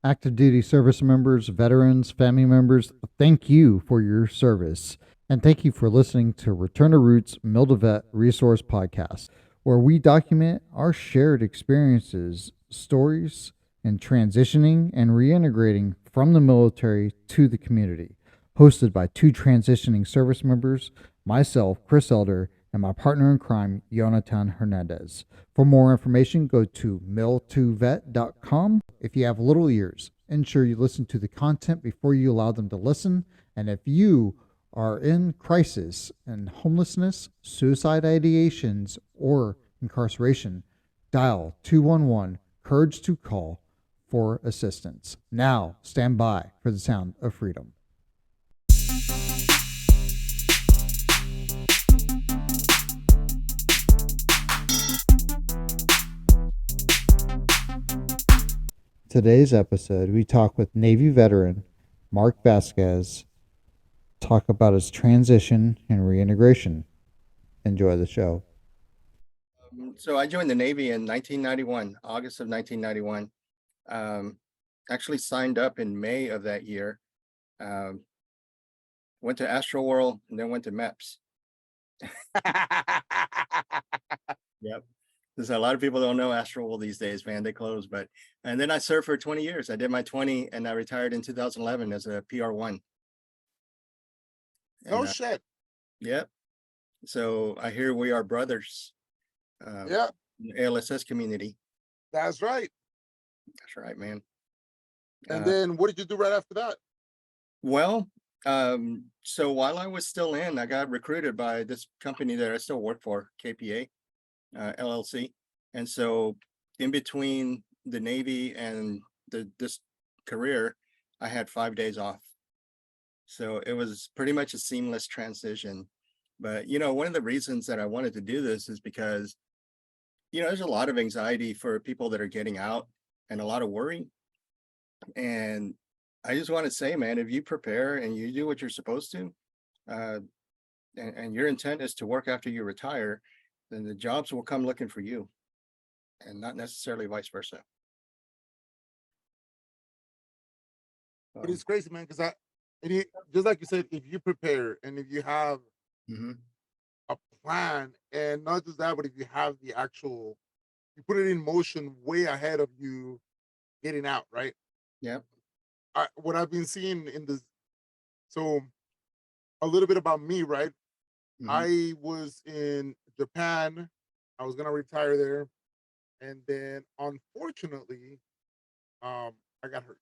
active duty service members, veterans, family members, thank you for your service. And thank you for listening to Return to Roots Mil2Vet Resource Podcast, where we document our shared experiences, stories, and transitioning and reintegrating from the military to the community. Hosted by two transitioning service members, myself, Chris Elder, and my partner in crime, Jonathan Hernandez. For more information, go to mil2vet.com. If you have little ears, ensure you listen to the content before you allow them to listen. And if you are in crisis and homelessness, suicide ideations, or incarceration, dial 211 Courage to Call for assistance. Now, stand by for the sound of freedom. Today's episode, we talk with Navy veteran Marc Vasquez, talk about his transition and reintegration. Enjoy the show. So I joined the Navy in 1991, August of 1991. Actually signed up in May of that year. Went to Astroworld and then went to MEPS. Yep. There's a lot of people don't know Astroworld these days, man. They closed, and then I served for 20 years. I did my 20 and I retired in 2011 as a PR1. No shit. Yep. So I hear we are brothers. Yeah. In the ALSS community. That's right. That's right, man. And then what did you do right after that? Well, so while I was still in, I got recruited by this company that I still work for, KPA, LLC. And so in between the Navy and this career, I had 5 days off. So it was pretty much a seamless transition. But, one of the reasons that I wanted to do this is because, there's a lot of anxiety for people that are getting out and a lot of worry. And I just want to say, man, if you prepare and you do what you're supposed to, and your intent is to work after you retire, then the jobs will come looking for you and not necessarily vice versa. But it's crazy, man, because just like you said, if you prepare and if you have a plan, and not just that, but if you have the actual, you put it in motion way ahead of you getting out, right? Yep. What I've been seeing in this, so a little bit about me, right? I was in Japan. I was gonna retire there, and then unfortunately, I got hurt,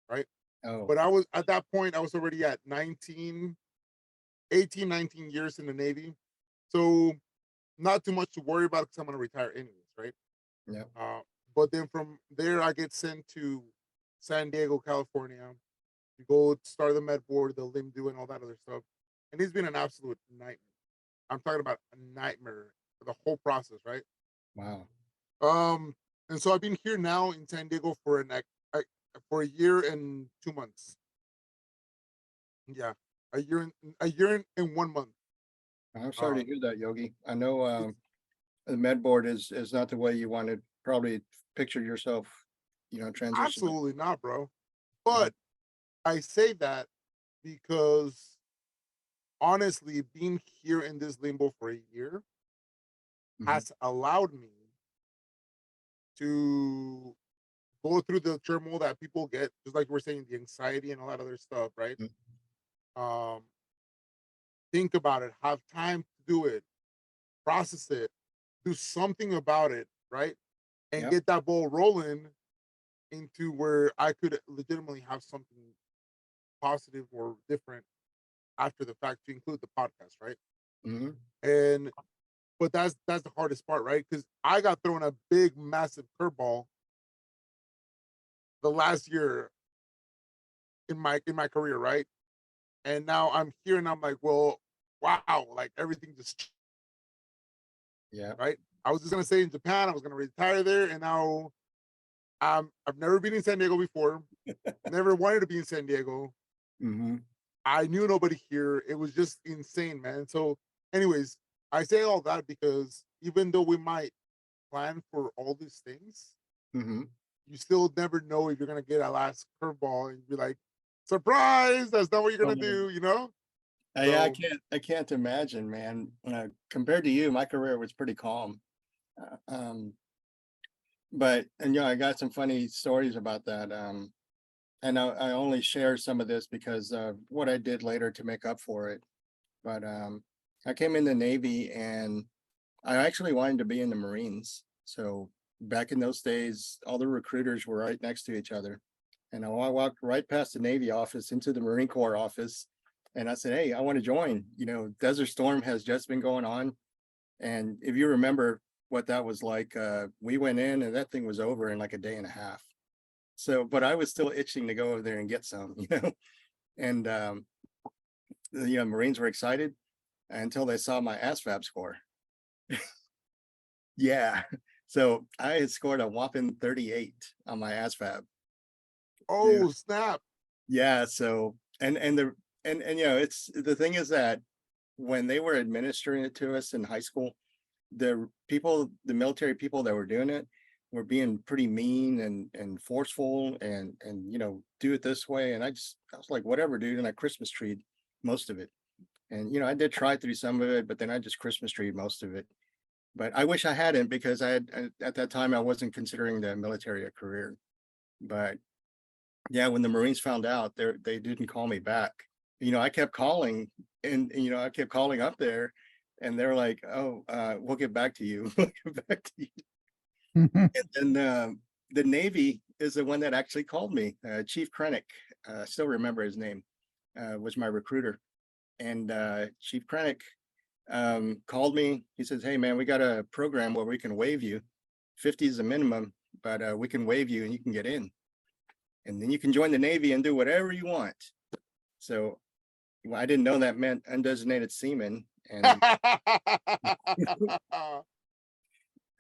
right? Oh. But I was at that point, I was already at 19 years in the Navy. So not too much to worry about because I'm gonna retire anyways, right? Yeah. But then from there, I get sent to San Diego, California. You go start the med board, the limb do, and all that other stuff. And it's been an absolute nightmare. I'm talking about a nightmare for the whole process, right? Wow. And so I've been here now in San Diego for a year and 2 months. Yeah, a year and 1 month. I'm sorry to hear that, Yogi. I know the med board is not the way you want to probably picture yourself, transition. Absolutely not, bro. But I say that because honestly, being here in this limbo for a year has allowed me to go through the turmoil that people get, just like we're saying, the anxiety and all that other stuff, right? Think about it, have time to do it, process it, do something about it, right? And get that ball rolling into where I could legitimately have something positive or different after the fact, to include the podcast, right? And but that's the hardest part, right? Because I got thrown a big, massive curveball the last year in my career, right? And now I'm here and I'm like, well, wow, like everything just right. I was just gonna say in Japan, I was gonna retire there, and now I've never been in San Diego before. Never wanted to be in San Diego. I knew nobody here. It was just insane, man. So, anyways, I say all that because even though we might plan for all these things, you still never know if you're gonna get a last curveball and be like, surprise, that's not what you're gonna do, you know? Yeah, So I can't imagine, man. Compared to you, my career was pretty calm. But and I got some funny stories about that. And I only share some of this because of what I did later to make up for it. But I came in the Navy and I actually wanted to be in the Marines. So back in those days, all the recruiters were right next to each other. And I walked right past the Navy office into the Marine Corps office. And I said, hey, I want to join. Desert Storm has just been going on. And if you remember what that was like, we went in and that thing was over in like a day and a half. So, but I was still itching to go over there and get some, and Marines were excited until they saw my ASVAB score. Yeah. So I had scored a whopping 38 on my ASVAB. oh snap. Yeah. So, it's the thing is that when they were administering it to us in high school, the military people that were doing it were being pretty mean and forceful and do it this way. And I was like, whatever, dude. And I Christmas treed most of it. And I did try through some of it, but then I just Christmas treed most of it. But I wish I hadn't, because at that time I wasn't considering the military a career. But yeah, when the Marines found out, they didn't call me back. I kept calling and I kept calling up there, and they're like, oh, we'll get back to you. We'll get back to you. And then the Navy is the one that actually called me. Chief Krennic, I still remember his name, was my recruiter. And Chief Krennic called me. He says, hey, man, we got a program where we can waive you. 50 is the minimum, but we can waive you and you can get in. And then you can join the Navy and do whatever you want. So I didn't know that meant undesignated seaman. And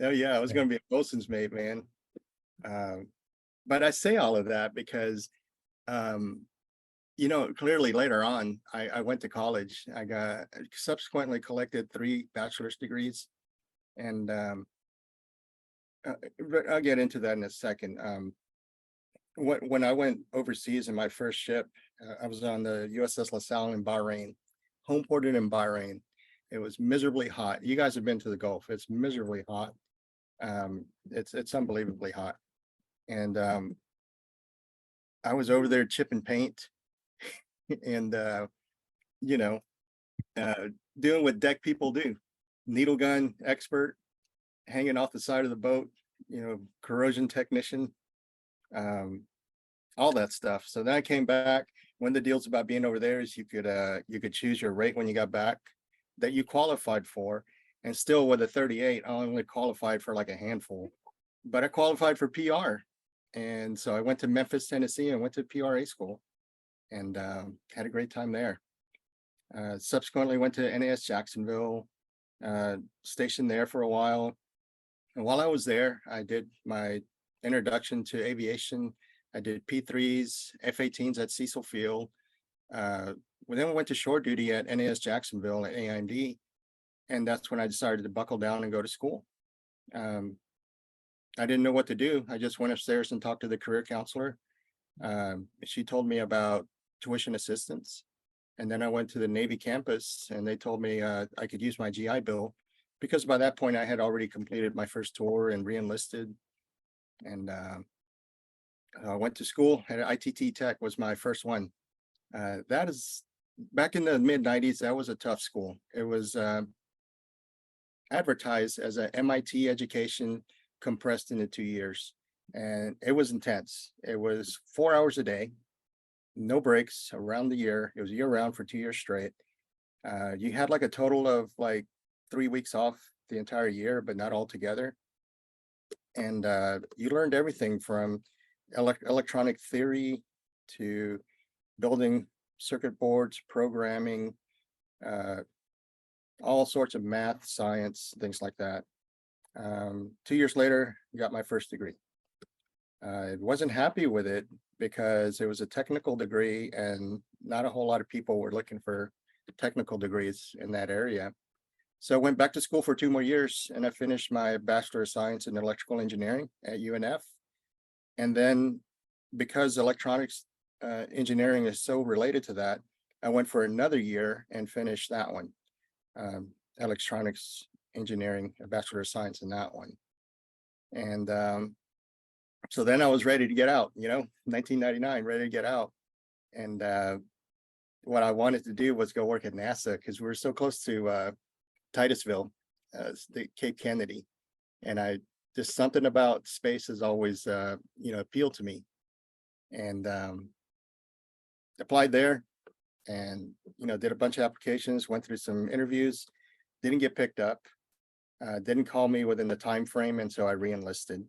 oh yeah, I was going to be a bosun's mate, man. But I say all of that because, clearly later on, I went to college. I subsequently collected 3 bachelor's degrees, and but I'll get into that in a second. When I went overseas in my first ship, I was on the USS LaSalle in Bahrain, home ported in Bahrain. It was miserably hot. You guys have been to the Gulf. It's miserably hot. It's unbelievably hot. And I was over there chipping paint and doing what deck people do. Needle gun expert, hanging off the side of the boat, corrosion technician, all that stuff. So then I came back. One of the deals about being over there is you could choose your rate when you got back that you qualified for. And still with a 38, I only qualified for like a handful, but I qualified for PR. And so I went to Memphis, Tennessee, and went to PRA school, and had a great time there. Subsequently went to NAS Jacksonville, stationed there for a while. And while I was there, I did my introduction to aviation. I did P3s, F-18s at Cecil Field. Then we went to shore duty at NAS Jacksonville at AIMD. And that's when I decided to buckle down and go to school. I didn't know what to do. I just went upstairs and talked to the career counselor. She told me about tuition assistance. And then I went to the Navy campus and they told me I could use my GI Bill, because by that point I had already completed my first tour and re-enlisted. And I went to school at ITT Tech, was my first one. That is back in the mid-90s. That was a tough school. It was advertised as an MIT education compressed into 2 years, and it was intense. It was 4 hours a day, no breaks around the year. It was year round for 2 years straight. You had like a total of like 3 weeks off the entire year, but not all together. And you learned everything from electronic theory to building circuit boards, programming, all sorts of math, science, things like that. 2 years later, got my first degree. I wasn't happy with it because it was a technical degree and not a whole lot of people were looking for technical degrees in that area. So I went back to school for 2 more years and I finished my Bachelor of Science in Electrical Engineering at UNF. And then because electronics engineering is so related to that, I went for another year and finished that one. Electronics engineering, a Bachelor of Science in that one. And so then I was ready to get out, 1999, ready to get out. And what I wanted to do was go work at NASA because we were so close to Titusville, the Cape Kennedy. And just something about space has always, appealed to me. And applied there and, did a bunch of applications, went through some interviews, didn't get picked up, didn't call me within the time frame. And so I re-enlisted.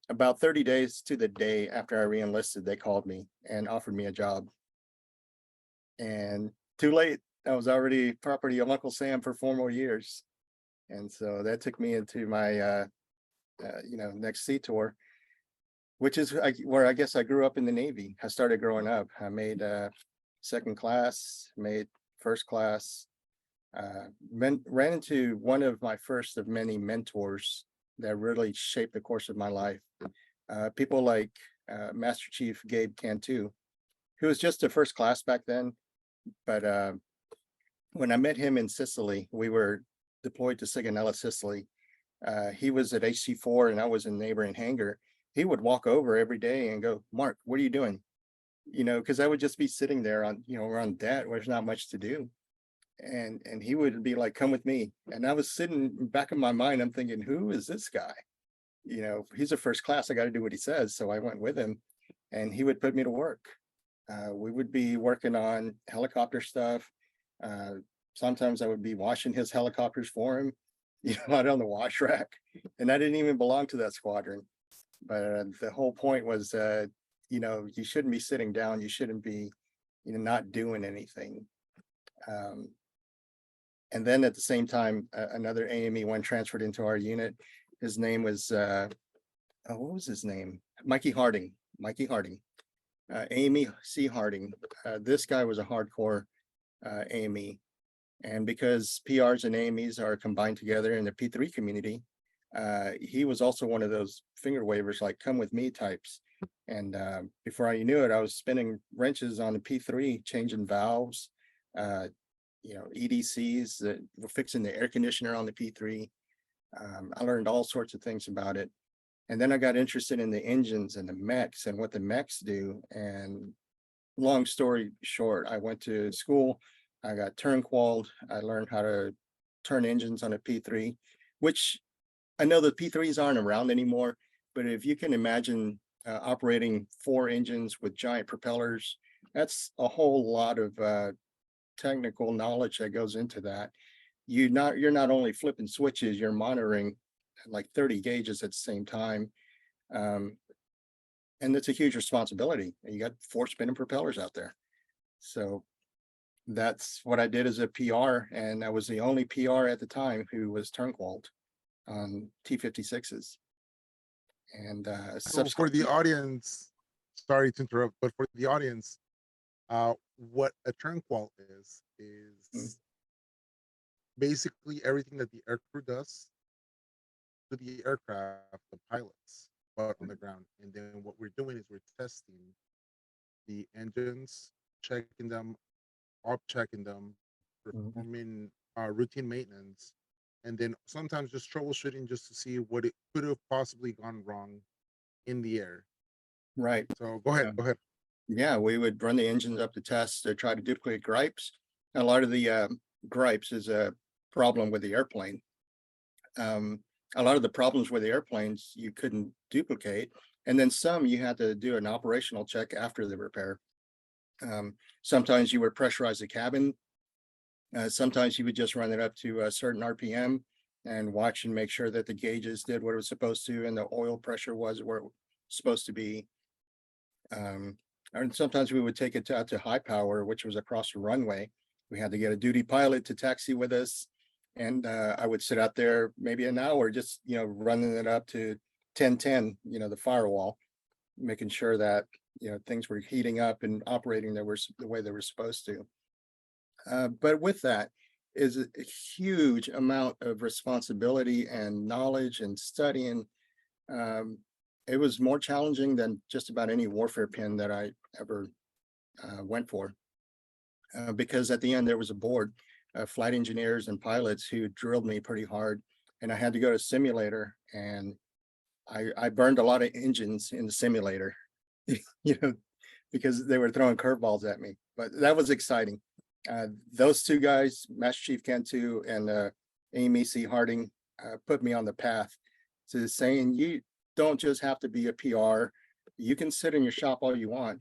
About 30 days to the day after I re-enlisted, they called me and offered me a job. And too late, I was already property of Uncle Sam for 4 more years. And so that took me into my, next sea tour, which is where I guess I grew up in the Navy. I started growing up. I made second class, made first class, ran into one of my first of many mentors that really shaped the course of my life. People like Master Chief Gabe Cantu, who was just a first class back then. But when I met him in Sicily, we were deployed to Sigonella, Sicily. He was at HC4 and I was in neighboring hangar. He would walk over every day and go, "Mark, what are you doing?" Because I would just be sitting there on, around that, where there's not much to do. And he would be like, "Come with me." And I was sitting back in my mind, I'm thinking, who is this guy? He's a first class. I got to do what he says. So I went with him and he would put me to work. We would be working on helicopter stuff. Sometimes I would be washing his helicopters for him, out on the wash rack. And I didn't even belong to that squadron. But the whole point was, you shouldn't be sitting down. You shouldn't be, not doing anything. And then at the same time, another AME1 transferred into our unit. His name was, what was his name? Mikey Harding. Amy C. Harding. This guy was a hardcore AME. And because PRs and AMEs are combined together in the P3 community, he was also one of those finger wavers, like "come with me" types. And before I knew it, I was spinning wrenches on the P3, changing valves, EDCs, that were fixing the air conditioner on the P3. I learned all sorts of things about it. And then I got interested in the engines and the mechs and what the mechs do. And long story short, I went to school. I got turn-qualled. I learned how to turn engines on a P3, which I know the P3s aren't around anymore, but if you can imagine operating 4 engines with giant propellers, that's a whole lot of technical knowledge that goes into that. You're not only flipping switches, you're monitoring like 30 gauges at the same time. And it's a huge responsibility. You got 4 spinning propellers out there. So that's what I did as a PR. And I was the only PR at the time who was turn-qualled on T56s. And So for the audience, sorry to interrupt, but for the audience, what a turn qual is basically everything that the aircrew does to the aircraft, the pilots, but on the ground. And then what we're doing is we're testing the engines, checking them, checking them, performing routine maintenance, and then sometimes just troubleshooting just to see what it could have possibly gone wrong in the air. Right. So go ahead. Yeah, we would run the engines up to test to try to duplicate gripes. And a lot of the gripes is a problem with the airplane. A lot of the problems with the airplanes you couldn't duplicate. And then some you had to do an operational check after the repair. Sometimes you would pressurize the cabin. Sometimes you would just run it up to a certain RPM and watch and make sure that the gauges did what it was supposed to and the oil pressure was where it was supposed to be. And sometimes we would take it out to high power, which was across the runway. We had to get a duty pilot to taxi with us. And I would sit out there maybe an hour, just, running it up to 1010, the firewall, making sure that, things were heating up and operating the way they were supposed to. But with that is a huge amount of responsibility and knowledge and studying. it was more challenging than just about any warfare pin that I ever went for. Because at the end there was a board of flight engineers and pilots who drilled me pretty hard, and I had to go to simulator, and I burned a lot of engines in the simulator, you know, because they were throwing curveballs at me. But that was exciting. Those two guys, Master Chief Cantu and Amy C. Harding, put me on the path to saying you don't just have to be a PR. You can sit in your shop all you want,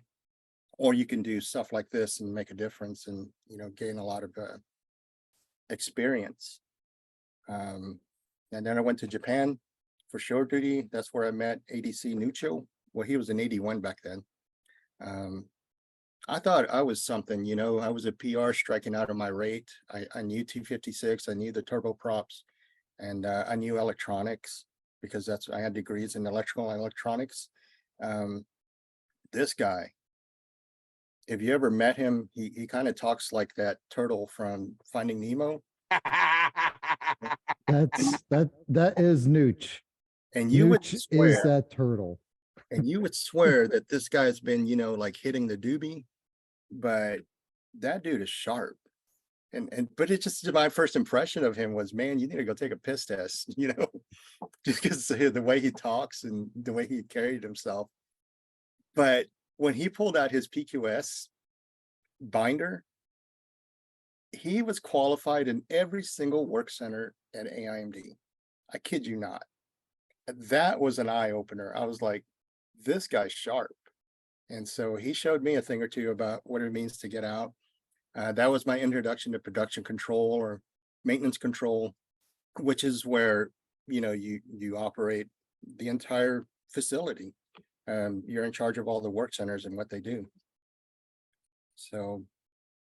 or you can do stuff like this and make a difference and, you know, gain a lot of experience. And then I went to Japan for show duty. That's where I met ADC Nucho. Well, he was an 81 back then. I thought I was something, you know, I was a PR striking out of my rate. I knew 256, I knew the turboprops, and I knew electronics because I had degrees in electrical and electronics. This guy, if you ever met him, he kind of talks like that turtle from Finding Nemo. That is Nooch. And you would Nooch is swear, that turtle. and you would swear that this guy's been, you know, like hitting the doobie, but that dude is sharp. But it just, my first impression of him was, man, you need to go take a piss test, you know, just because the way he talks and the way he carried himself. But when he pulled out his PQS binder, he was qualified in every single work center at AIMD. I kid you not. That was an eye opener. I was like, this guy's sharp. And so he showed me a thing or two about what it means to get out. That was my introduction to production control or maintenance control, which is where, you know, you operate the entire facility. You're in charge of all the work centers and what they do. So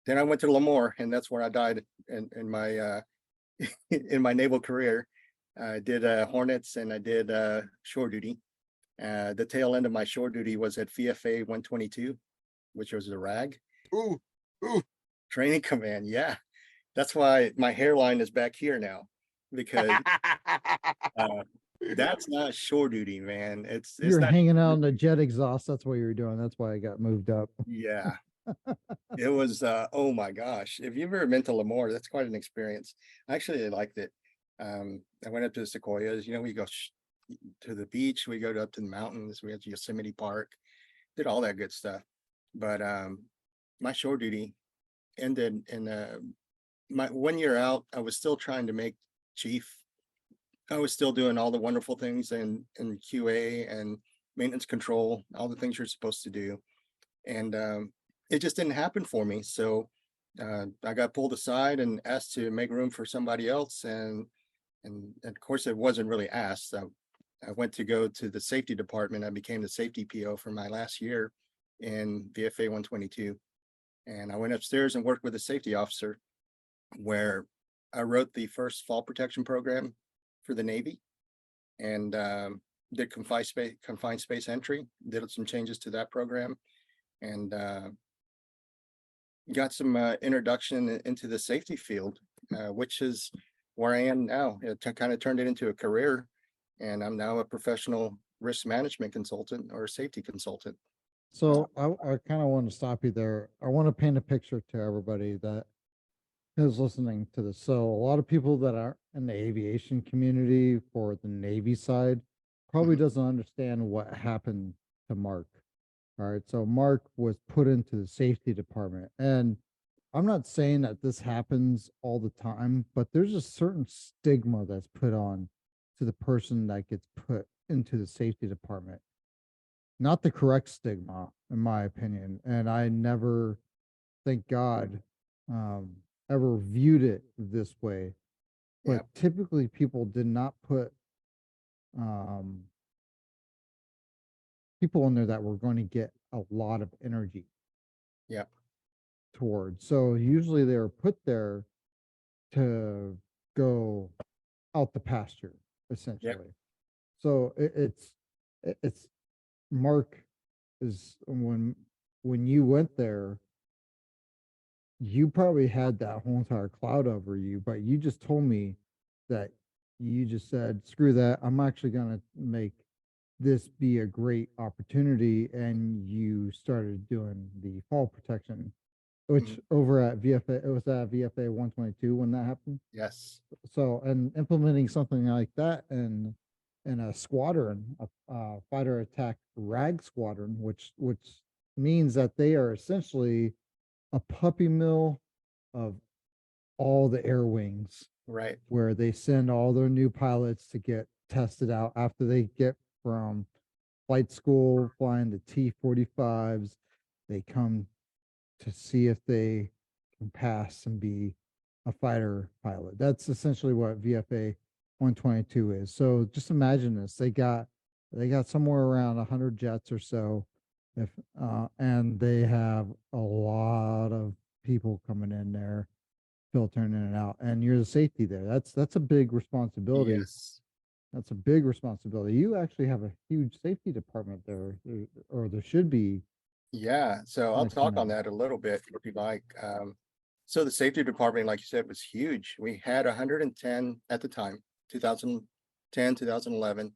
then I went to Lemoore, and that's where I died in my in my naval career. I did Hornets and I did shore duty. The tail end of my shore duty was at VFA 122, which was a RAG. Ooh. Training command. Yeah, that's why my hairline is back here now, because that's not shore duty, man. It's You're not hanging out on the jet exhaust. That's what you were doing. That's why I got moved up. Yeah. It was oh my gosh, if you've ever been to Lemoore, that's quite an experience. I actually liked it. I went up to the Sequoias, you know, we go to the beach, we go up to the mountains, we went to Yosemite Park, did all that good stuff. But my shore duty ended in my 1 year out. I was still trying to make chief. I was still doing all the wonderful things in QA and maintenance control, all the things you're supposed to do. And it just didn't happen for me. So I got pulled aside and asked to make room for somebody else. And of course, it wasn't really asked. I went to go to the safety department. I became the safety PO for my last year in VFA 122. And I went upstairs and worked with a safety officer, where I wrote the first fall protection program for the Navy, and did confined space entry, did some changes to that program, and got some introduction into the safety field, which is where I am now. It kind of turned it into a career, and I'm now a professional risk management consultant or a safety consultant. So I kind of want to stop you there. I want to paint a picture to everybody that is listening to this. So a lot of people that are in the aviation community for the Navy side probably doesn't understand what happened to Mark. All right. So Mark was put into the safety department, and I'm not saying that this happens all the time, but there's a certain stigma that's put on to the person that gets put into the safety department. Not the correct stigma, in my opinion. And I never, thank God, ever viewed it this way. But Yep. typically people did not put people in there that were going to get a lot of energy. Yep. Towards. So usually they were put there to go out the pasture, essentially. So it's Mark is when you went there, you probably had that whole entire cloud over you, but you just told me that you just said, screw that, I'm actually gonna make this be a great opportunity, and you started doing the fall protection, which over at VFA, it was at VFA 122 when that happened. Yes. So, and implementing something like that in a squadron, a fighter attack rag squadron, which means that they are essentially a puppy mill of all the air wings, Right. where they send all their new pilots to get tested out after they get from flight school flying the T-45s. They come to see if they can pass and be a fighter pilot. That's essentially what VFA 122 is. So just imagine this. They got somewhere around 100 jets or so, if and they have a lot of people coming in there, filtering in and out, and you're the safety there. That's a big responsibility. Yes. That's a big responsibility. You actually have a huge safety department there, or there should be. Yeah, so I'll Nice talk on command. that a little bit if you like. So the safety department, like you said, was huge. We had 110 at the time, 2010, 2011.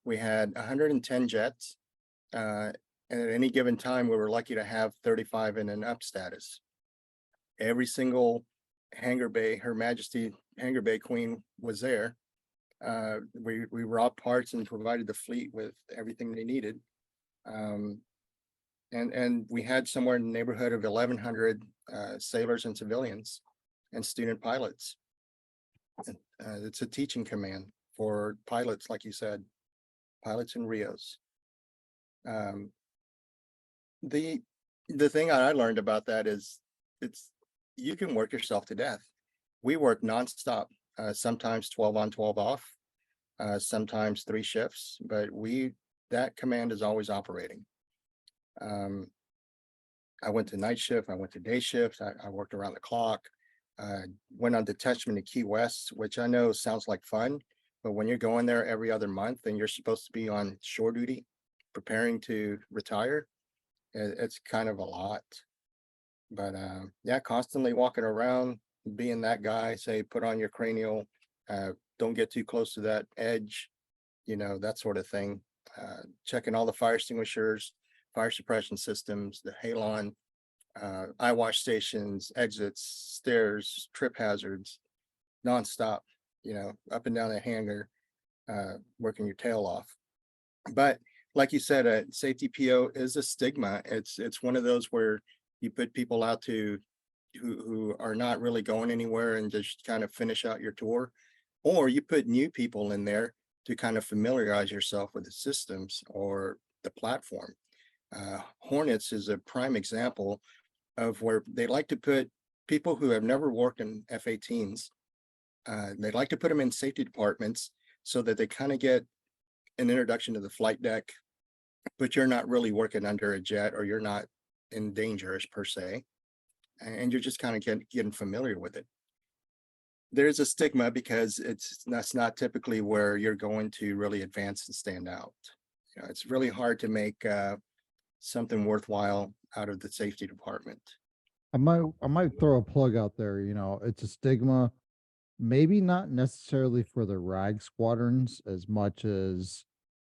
We had 110 jets. And at any given time, we were lucky to have 35 in an up status. Every single hangar bay, Her Majesty Hangar Bay Queen was there. We robbed parts and provided the fleet with everything they needed. And we had somewhere in the neighborhood of 1,100 sailors and civilians and student pilots. It's a teaching command for pilots, like you said, pilots in Rios. The thing I learned about that is you can work yourself to death. We work nonstop, sometimes 12 on, 12 off, sometimes 3 shifts, but that command is always operating. I went to night shift, I went to day shift, I worked around the clock, went on detachment to Key West, which I know sounds like fun, but when you're going there every other month and you're supposed to be on shore duty, preparing to retire, it's kind of a lot. But yeah, constantly walking around, being that guy, say, put on your cranial, don't get too close to that edge, that sort of thing. Checking all the fire extinguishers, fire suppression systems, the halon, eye wash stations, exits, stairs, trip hazards, nonstop, up and down the hangar, working your tail off. But like you said, a safety PO is a stigma. It's one of those where you put people out who are not really going anywhere and just kind of finish out your tour, or you put new people in there to kind of familiarize yourself with the systems or the platform. Hornets is a prime example of where they like to put people who have never worked in F-18s. They like to put them in safety departments so that they kind of get an introduction to the flight deck, but you're not really working under a jet, or you're not in danger per se, and you're just kind of getting familiar with it. There's a stigma because that's not typically where you're going to really advance and stand out. It's really hard to make something worthwhile out of the safety department. I might throw a plug out there. It's a stigma, maybe not necessarily for the rag squadrons as much as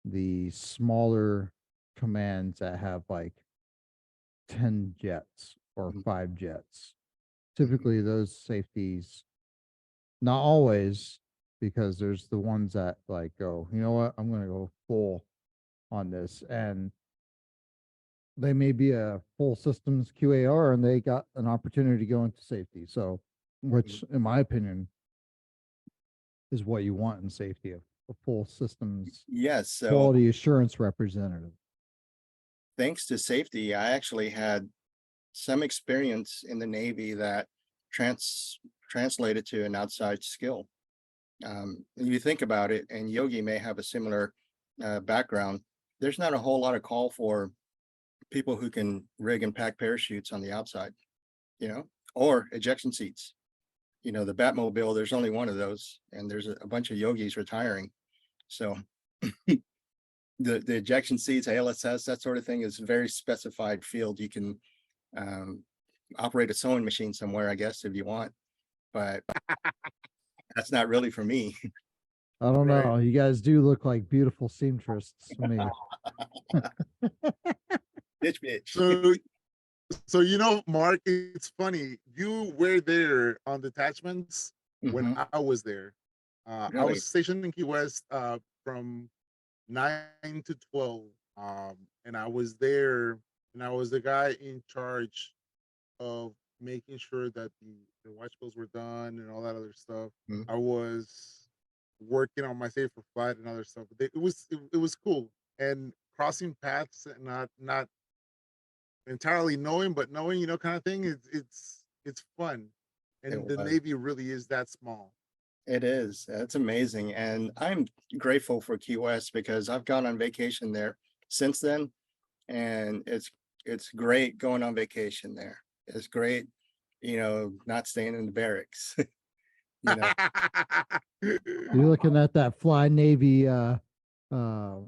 the smaller commands that have like 10 jets or 5 jets. Typically those safeties, not always, because there's the ones that like go, you know what, I'm going to go full on this, and they may be a full systems QAR and they got an opportunity to go into safety. So, which in my opinion is what you want in safety, a full systems Yes. So quality assurance representative. thanks to safety, I actually had some experience in the Navy that translated to an outside skill. You think about it, and Yogi may have a similar background. There's not a whole lot of call for people who can rig and pack parachutes on the outside, or ejection seats. The Batmobile, there's only one of those, and there's a bunch of Yogis retiring. So the ejection seats, ALSS, that sort of thing is a very specified field. You can operate a sewing machine somewhere, I guess, if you want, but that's not really for me. I don't Right. know. You guys do look like beautiful seamstresses to me. Bitch. So you know, Mark, it's funny. You were there on detachments when Hmm. I was there. I Really? was stationed in Key West from 9 to 12, and I was there, and I was the guy in charge of making sure that the watch bills were done and all that other stuff. Mhm. I was working on my safer flight and other stuff. It was cool, and crossing paths and not entirely knowing, but knowing, kind of thing. It's fun, It and the was. Navy really is that small. It is. It's amazing. And I'm grateful for Key West because I've gone on vacation there since then. And it's great going on vacation there. It's great, not staying in the barracks. you know, You're looking at that Fly Navy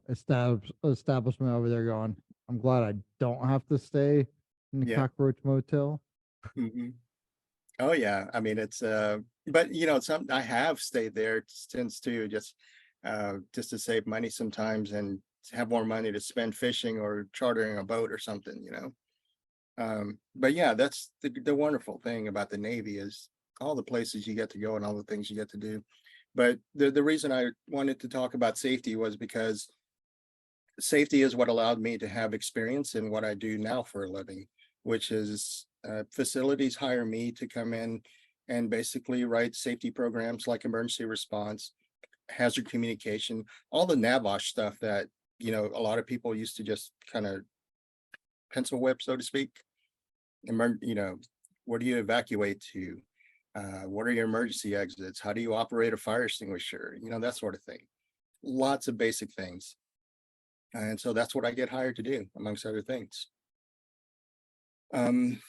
establishment over there going, I'm glad I don't have to stay in the yeah. cockroach motel. Hmm. Oh yeah. I mean but some I have stayed there since too, just to save money sometimes and to have more money to spend fishing or chartering a boat or something. But yeah, that's the wonderful thing about the Navy is all the places you get to go and all the things you get to do. But the reason I wanted to talk about safety was because safety is what allowed me to have experience in what I do now for a living, which is facilities hire me to come in and basically write safety programs like emergency response, hazard communication, all the NAVOSH stuff that, a lot of people used to just kind of pencil whip, so to speak. Emer- you know, where do you evacuate to? What are your emergency exits? How do you operate a fire extinguisher? That sort of thing. Lots of basic things. And so that's what I get hired to do, amongst other things. Um,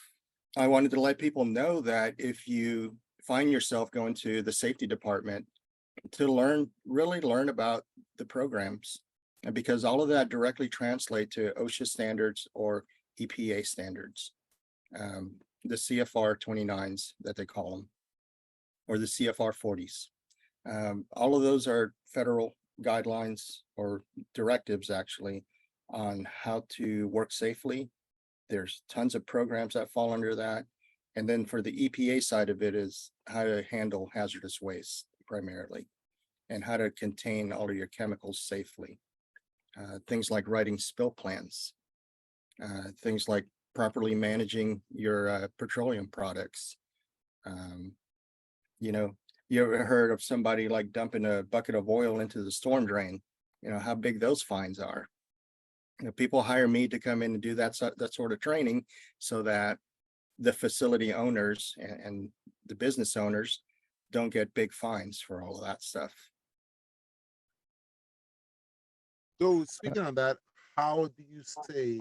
I wanted to let people know that if you find yourself going to the safety department to really learn about the programs, and because all of that directly translate to OSHA standards or EPA standards, the CFR 29s that they call them, or the CFR 40s. All of those are federal guidelines or directives actually on how to work safely. There's tons of programs that fall under that. And then for the EPA side of it is how to handle hazardous waste primarily and how to contain all of your chemicals safely. Things like writing spill plans, things like properly managing your petroleum products. Um, you know, you ever heard of somebody like dumping a bucket of oil into the storm drain? How big those fines are. People hire me to come in and do that sort of training so that the facility owners and the business owners don't get big fines for all of that stuff. So speaking on that, how do you say,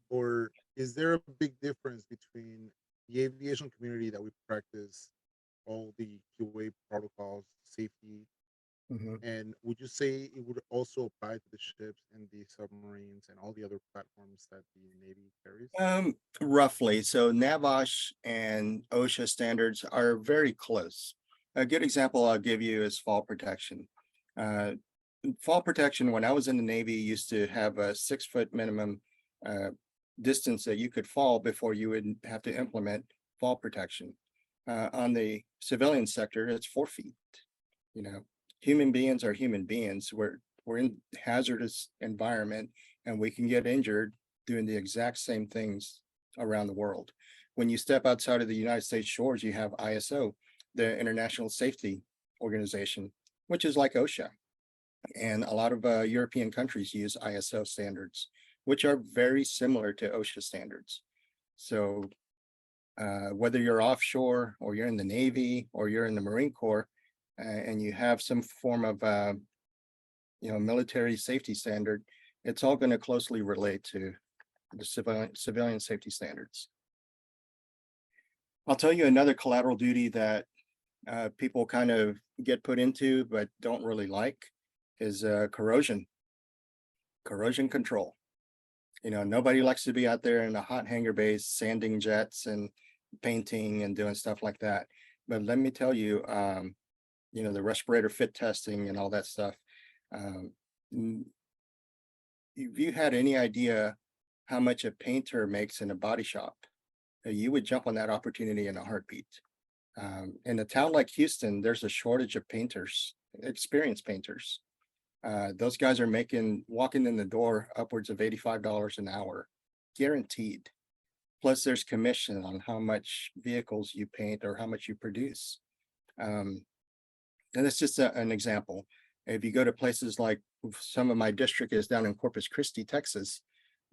or is there a big difference between the aviation community that we practice all the QA protocols, safety, Mhm. and would you say it would also apply to the ships and the submarines and all the other platforms that the Navy carries? Roughly. So NAVOSH and OSHA standards are very close. A good example I'll give you is fall protection. Uh, Fall protection, when I was in the Navy, used to have a 6 foot minimum uh, distance that you could fall before you would have to implement fall protection. On the civilian sector, it's 4 feet. You know, human beings are human beings. We're in hazardous environment and we can get injured doing the exact same things around the world. When you step outside of the United States shores, you have ISO, the International Safety Organization, which is like OSHA. And a lot of European countries use ISO standards, which are very similar to OSHA standards. So whether you're offshore or you're in the Navy or you're in the Marine Corps, and you have some form of military safety standard, it's all going to closely relate to the civilian safety standards. I'll tell you another collateral duty that people kind of get put into but don't really like is corrosion control. Nobody likes to be out there in a hot hangar base sanding jets and painting and doing stuff like that. But let me tell you, the respirator fit testing and all that stuff. If you had any idea how much a painter makes in a body shop, you would jump on that opportunity in a heartbeat. In a town like Houston, there's a shortage of painters, experienced painters. Those guys are walking in the door upwards of $85 an hour, guaranteed. Plus there's commission on how much vehicles you paint or how much you produce. And it's just an example. If you go to places like some of my district is down in Corpus Christi, Texas,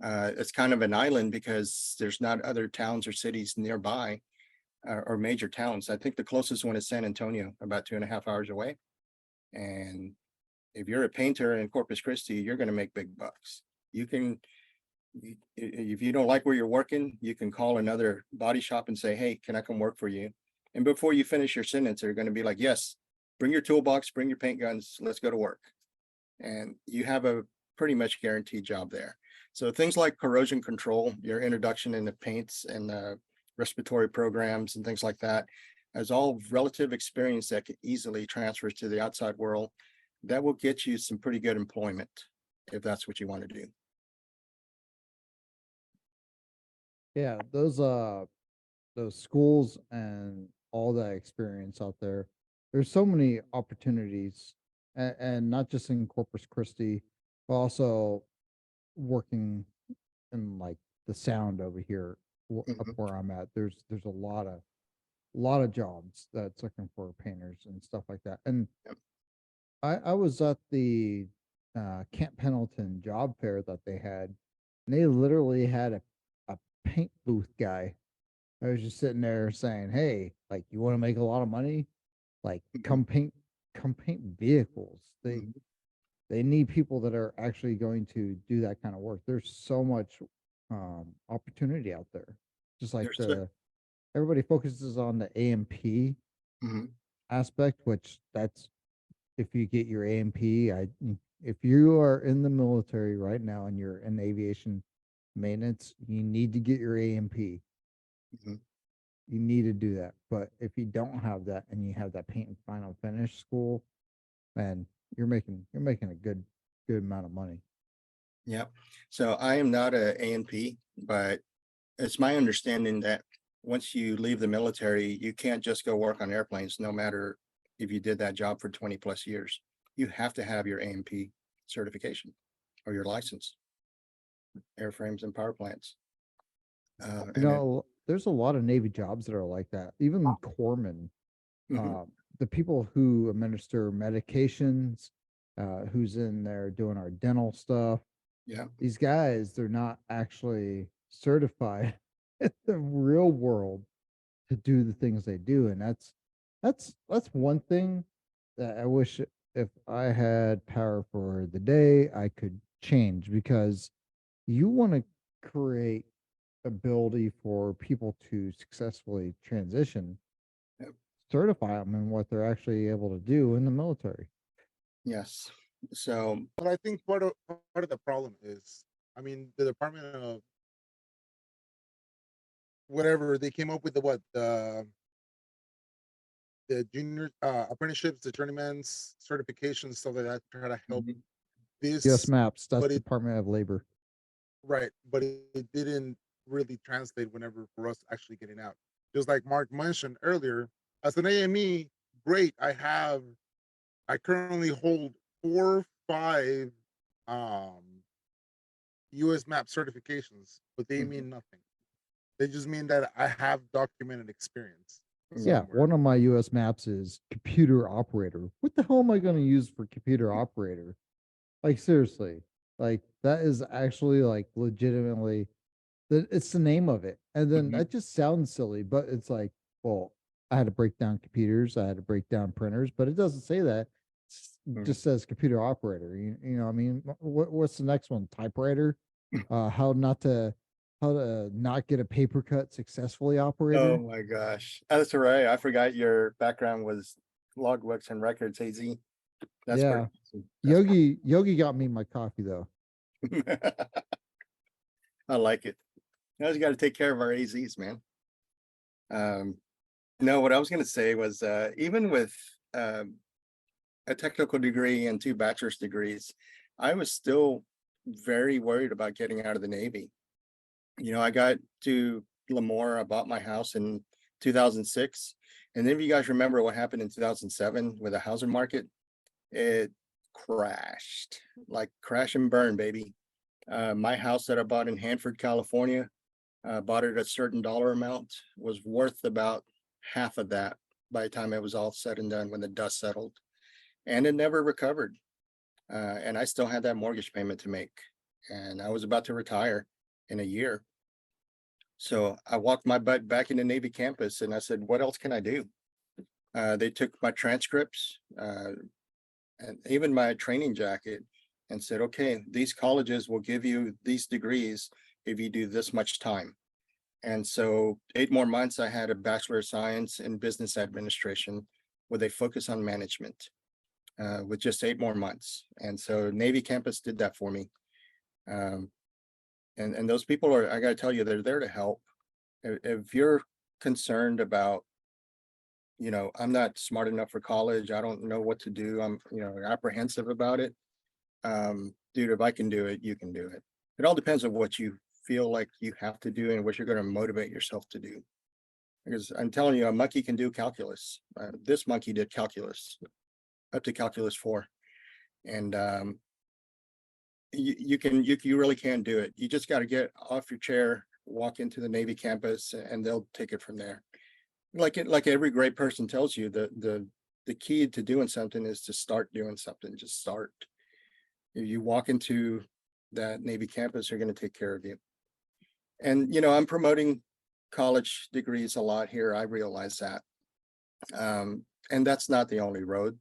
it's kind of an island because there's not other towns or cities nearby or major towns. I think the closest one is San Antonio, about 2.5 hours away. And if you're a painter in Corpus Christi, you're going to make big bucks. You can, if you don't like where you're working, you can call another body shop and say, hey, can I come work for you? And before you finish your sentence, they're going to be like, yes, bring your toolbox, bring your paint guns, let's go to work. And you have a pretty much guaranteed job there. So things like corrosion control, your introduction into paints and respiratory programs and things like that, is all relative experience that can easily transfer to the outside world. That will get you some pretty good employment if that's what you want to do. Yeah, those schools and all that experience out there, there's so many opportunities, and not just in Corpus Christi, but also working in like the Sound over here, up where I'm at. There's a lot of jobs that's looking for painters and stuff like that. And Yep. I was at the Camp Pendleton job fair that they had, and they literally had a paint booth guy. I was just sitting there saying, hey, like, you want to make a lot of money? Like, come paint vehicles. They need people that are actually going to do that kind of work. There's so much opportunity out there. Just like everybody focuses on the AMP aspect, which that's, if you get your AMP, if you are in the military right now and you're in aviation maintenance, you need to get your AMP. You need to do that. But if you don't have that and you have that paint and final finish school, man, you're making a good amount of money. Yeah. So I am not a ANP, but it's my understanding that once you leave the military, you can't just go work on airplanes, no matter if you did that job for 20 plus years. You have to have your AMP certification or your license, airframes and power plants. There's a lot of Navy jobs that are like that. Even corpsmen, the people who administer medications, who's in there doing our dental stuff. Yeah. These guys, they're not actually certified in the real world to do the things they do. And that's one thing that I wish, if I had power for the day, I could change, because you want to create ability for people to successfully transition, certify them in what they're actually able to do in the military. Yes. So, but I think part of the problem is, I mean, the Department of whatever, they came up with the junior apprenticeships, the journeyman's certifications, stuff like that, to try to help this. Yes, MAPS, that's Department of Labor. Right, but it didn't really translate whenever for us actually getting out. Just like Mark mentioned earlier, as an AME, great. I currently hold 4 or 5 US MAP certifications, but they mean nothing. They just mean that I have documented experience. Yeah, one of my US MAPs is computer operator. What the hell am I going to use for computer operator? Like, seriously, like, that is actually like legitimately, it's the name of it. And then that just sounds silly, but it's like, well, I had to break down computers, I had to break down printers, but it doesn't say that. It just says computer operator. You know, I mean, what's the next one? Typewriter? How to not get a paper cut successfully operator. Oh my gosh, that's right. I forgot your background was logbooks and records, AZ. That's yeah. Yogi got me my coffee though. I like it. You always got to take care of our AZs, man. No, what I was going to say was even with a technical degree and 2 bachelor's degrees, I was still very worried about getting out of the Navy. You know, I got to Lemoore, I bought my house in 2006. And then if you guys remember what happened in 2007 with the housing market, it crashed, like crash and burn, baby. My house that I bought in Hanford, California, bought it at a certain dollar amount, was worth about half of that by the time it was all said and done when the dust settled. And it never recovered. And I still had that mortgage payment to make. And I was about to retire in a year. So I walked my butt back in the Navy campus and I said, what else can I do? They took my transcripts and even my training jacket and said, okay, these colleges will give you these degrees if you do this much time. And so 8 more months, I had a Bachelor of Science in Business Administration with a focus on management with just 8 more months. And so Navy campus did that for me. And those people are, I got to tell you, they're there to help. If you're concerned about, you know, I'm not smart enough for college, I don't know what to do, I'm, you know, apprehensive about it. Dude, if I can do it, you can do it. It all depends on what you feel like you have to do and what you're going to motivate yourself to do. Because I'm telling you, a monkey can do calculus. This monkey did calculus up to calculus 4. And you really can do it. You just got to get off your chair, walk into the Navy campus, and they'll take it from there. Like every great person tells you, the key to doing something is to start doing something. Just start. If you walk into that Navy campus, they're going to take care of you. And, you know, I'm promoting college degrees a lot here. I realize that. And that's not the only road.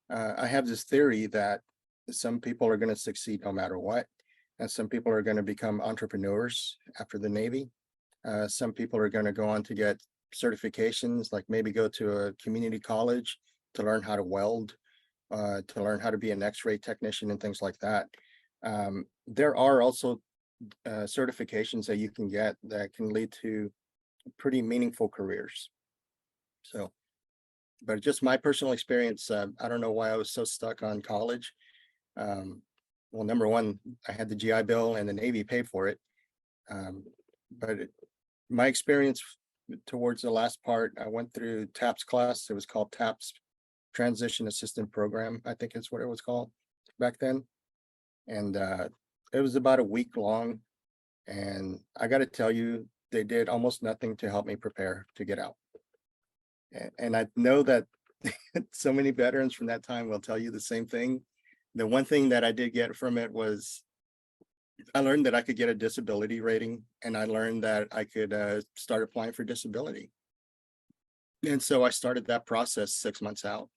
I have this theory that some people are going to succeed no matter what. And some people are going to become entrepreneurs after the Navy. Some people are going to go on to get certifications, like maybe go to a community college to learn how to weld, to learn how to be an X-ray technician and things like that. There are also certifications that you can get that can lead to pretty meaningful careers. So, but just my personal experience, I don't know why I was so stuck on college. Well, number one, I had the GI Bill and the Navy paid for it. My experience towards the last part, I went through TAPS class. It was called TAPS Transition Assistant Program, I think is what it was called back then. And it was about a week long. And I got to tell you, they did almost nothing to help me prepare to get out. And I know that so many veterans from that time will tell you the same thing. The one thing that I did get from it was I learned that I could get a disability rating, and I learned that I could start applying for disability. And so I started that process 6 months out,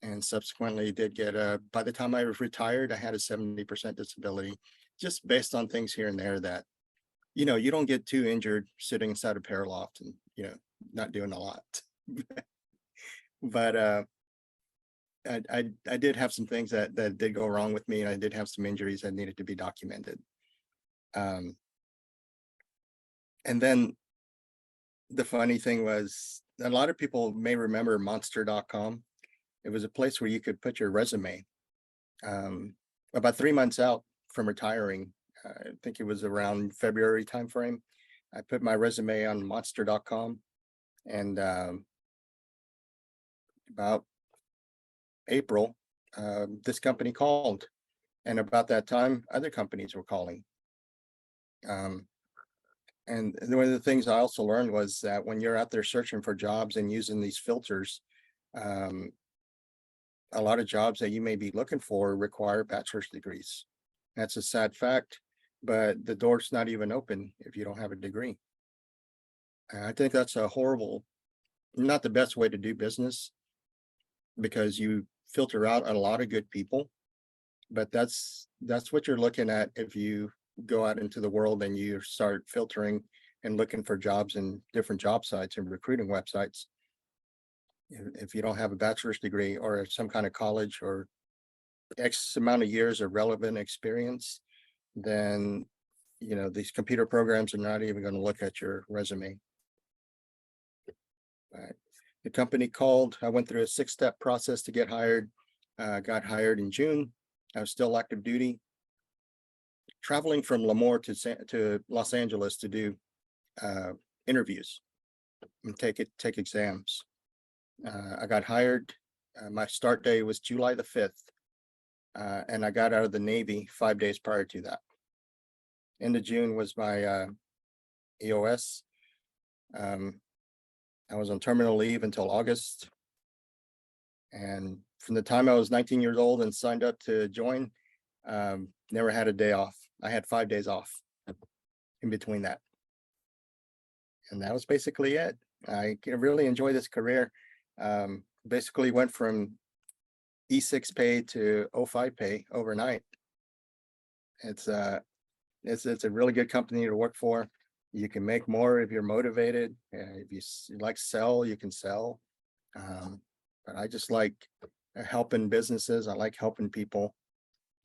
and subsequently did get by the time I was retired, I had a 70% disability, just based on things here and there that, you know, you don't get too injured sitting inside a paraloft and, you know, not doing a lot. But I did have some things that did go wrong with me, and I did have some injuries that needed to be documented. And then the funny thing was, a lot of people may remember monster.com. It was a place where you could put your resume. About 3 months out from retiring, I think it was around February timeframe, I put my resume on monster.com, and about April, this company called, and about that time, other companies were calling. And one of the things I also learned was that when you're out there searching for jobs and using these filters, a lot of jobs that you may be looking for require bachelor's degrees. That's a sad fact, but the door's not even open if you don't have a degree. I think that's a horrible, not the best way to do business, because you filter out a lot of good people. But that's what you're looking at if you go out into the world and you start filtering and looking for jobs in different job sites and recruiting websites. If you don't have a bachelor's degree or some kind of college or X amount of years of relevant experience, then, you know, these computer programs are not even going to look at your resume. Right. The company called, I went through a 6-step process to get hired. Got hired in June. I was still active duty. Traveling from Lemoore to Los Angeles to do interviews and take exams. I got hired. My start day was July the 5th. And I got out of the Navy 5 days prior to that. End of June was my EOS. I was on terminal leave until August. And from the time I was 19 years old and signed up to join, never had a day off. I had 5 days off in between that. And that was basically it. I really enjoy this career. Basically went from E6 pay to O5 pay overnight. It's a really good company to work for. You can make more if you're motivated. If you like sell, you can sell. But I just like helping businesses. I like helping people.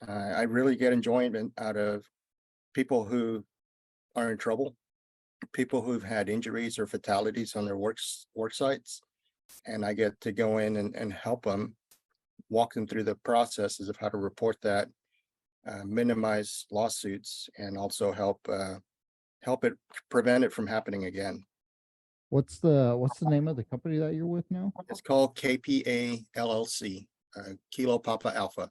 I really get enjoyment out of people who are in trouble, people who've had injuries or fatalities on their work sites. And I get to go in and help them, walk them through the processes of how to report that, minimize lawsuits, and also help it prevent it from happening again. What's the name of the company that you're with now? It's called KPA LLC, Kilo Papa Alpha,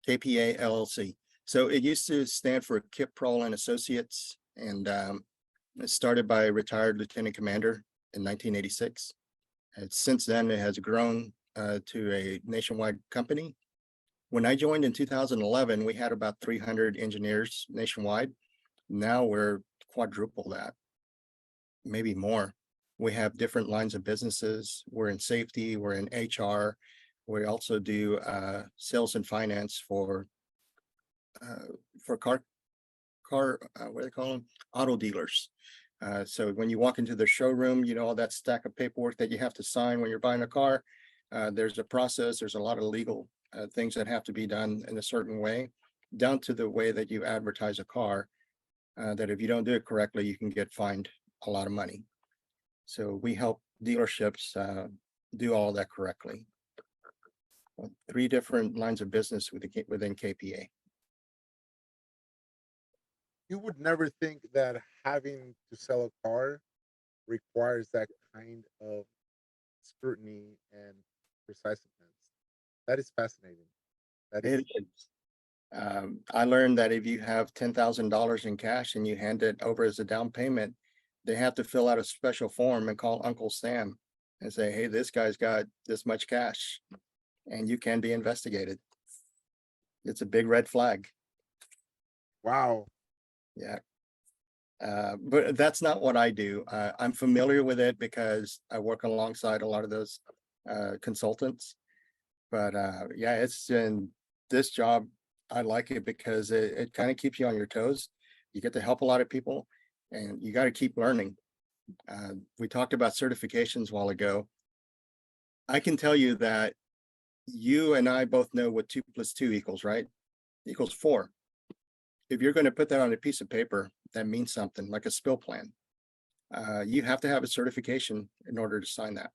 KPA LLC. So it used to stand for Kip Prohl and Associates, and it started by a retired lieutenant commander in 1986. And since then, it has grown to a nationwide company. When I joined in 2011, we had about 300 engineers nationwide. Now we're quadruple that, maybe more. We have different lines of businesses. We're in safety, we're in HR. We also do sales and finance for car, what do they call them? Auto dealers. So when you walk into the showroom, you know, all that stack of paperwork that you have to sign when you're buying a car, there's a process, there's a lot of legal things that have to be done in a certain way, down to the way that you advertise a car, that if you don't do it correctly, you can get fined a lot of money. So we help dealerships do all that correctly. 3 different lines of business within KPA. You would never think that having to sell a car requires that kind of scrutiny and precisiveness. That is fascinating. That is. It is. I learned that if you have $10,000 in cash and you hand it over as a down payment, they have to fill out a special form and call Uncle Sam and say, hey, this guy's got this much cash, and you can be investigated. It's a big red flag. Wow. Yeah. But that's not what I do. I'm familiar with it because I work alongside a lot of those consultants. But yeah, it's in this job. I like it because it kind of keeps you on your toes. You get to help a lot of people, and you got to keep learning. We talked about certifications a while ago. I can tell you that you and I both know what 2 + 2 equals, right? Equals 4. If you're going to put that on a piece of paper, that means something, like a spill plan. You have to have a certification in order to sign that.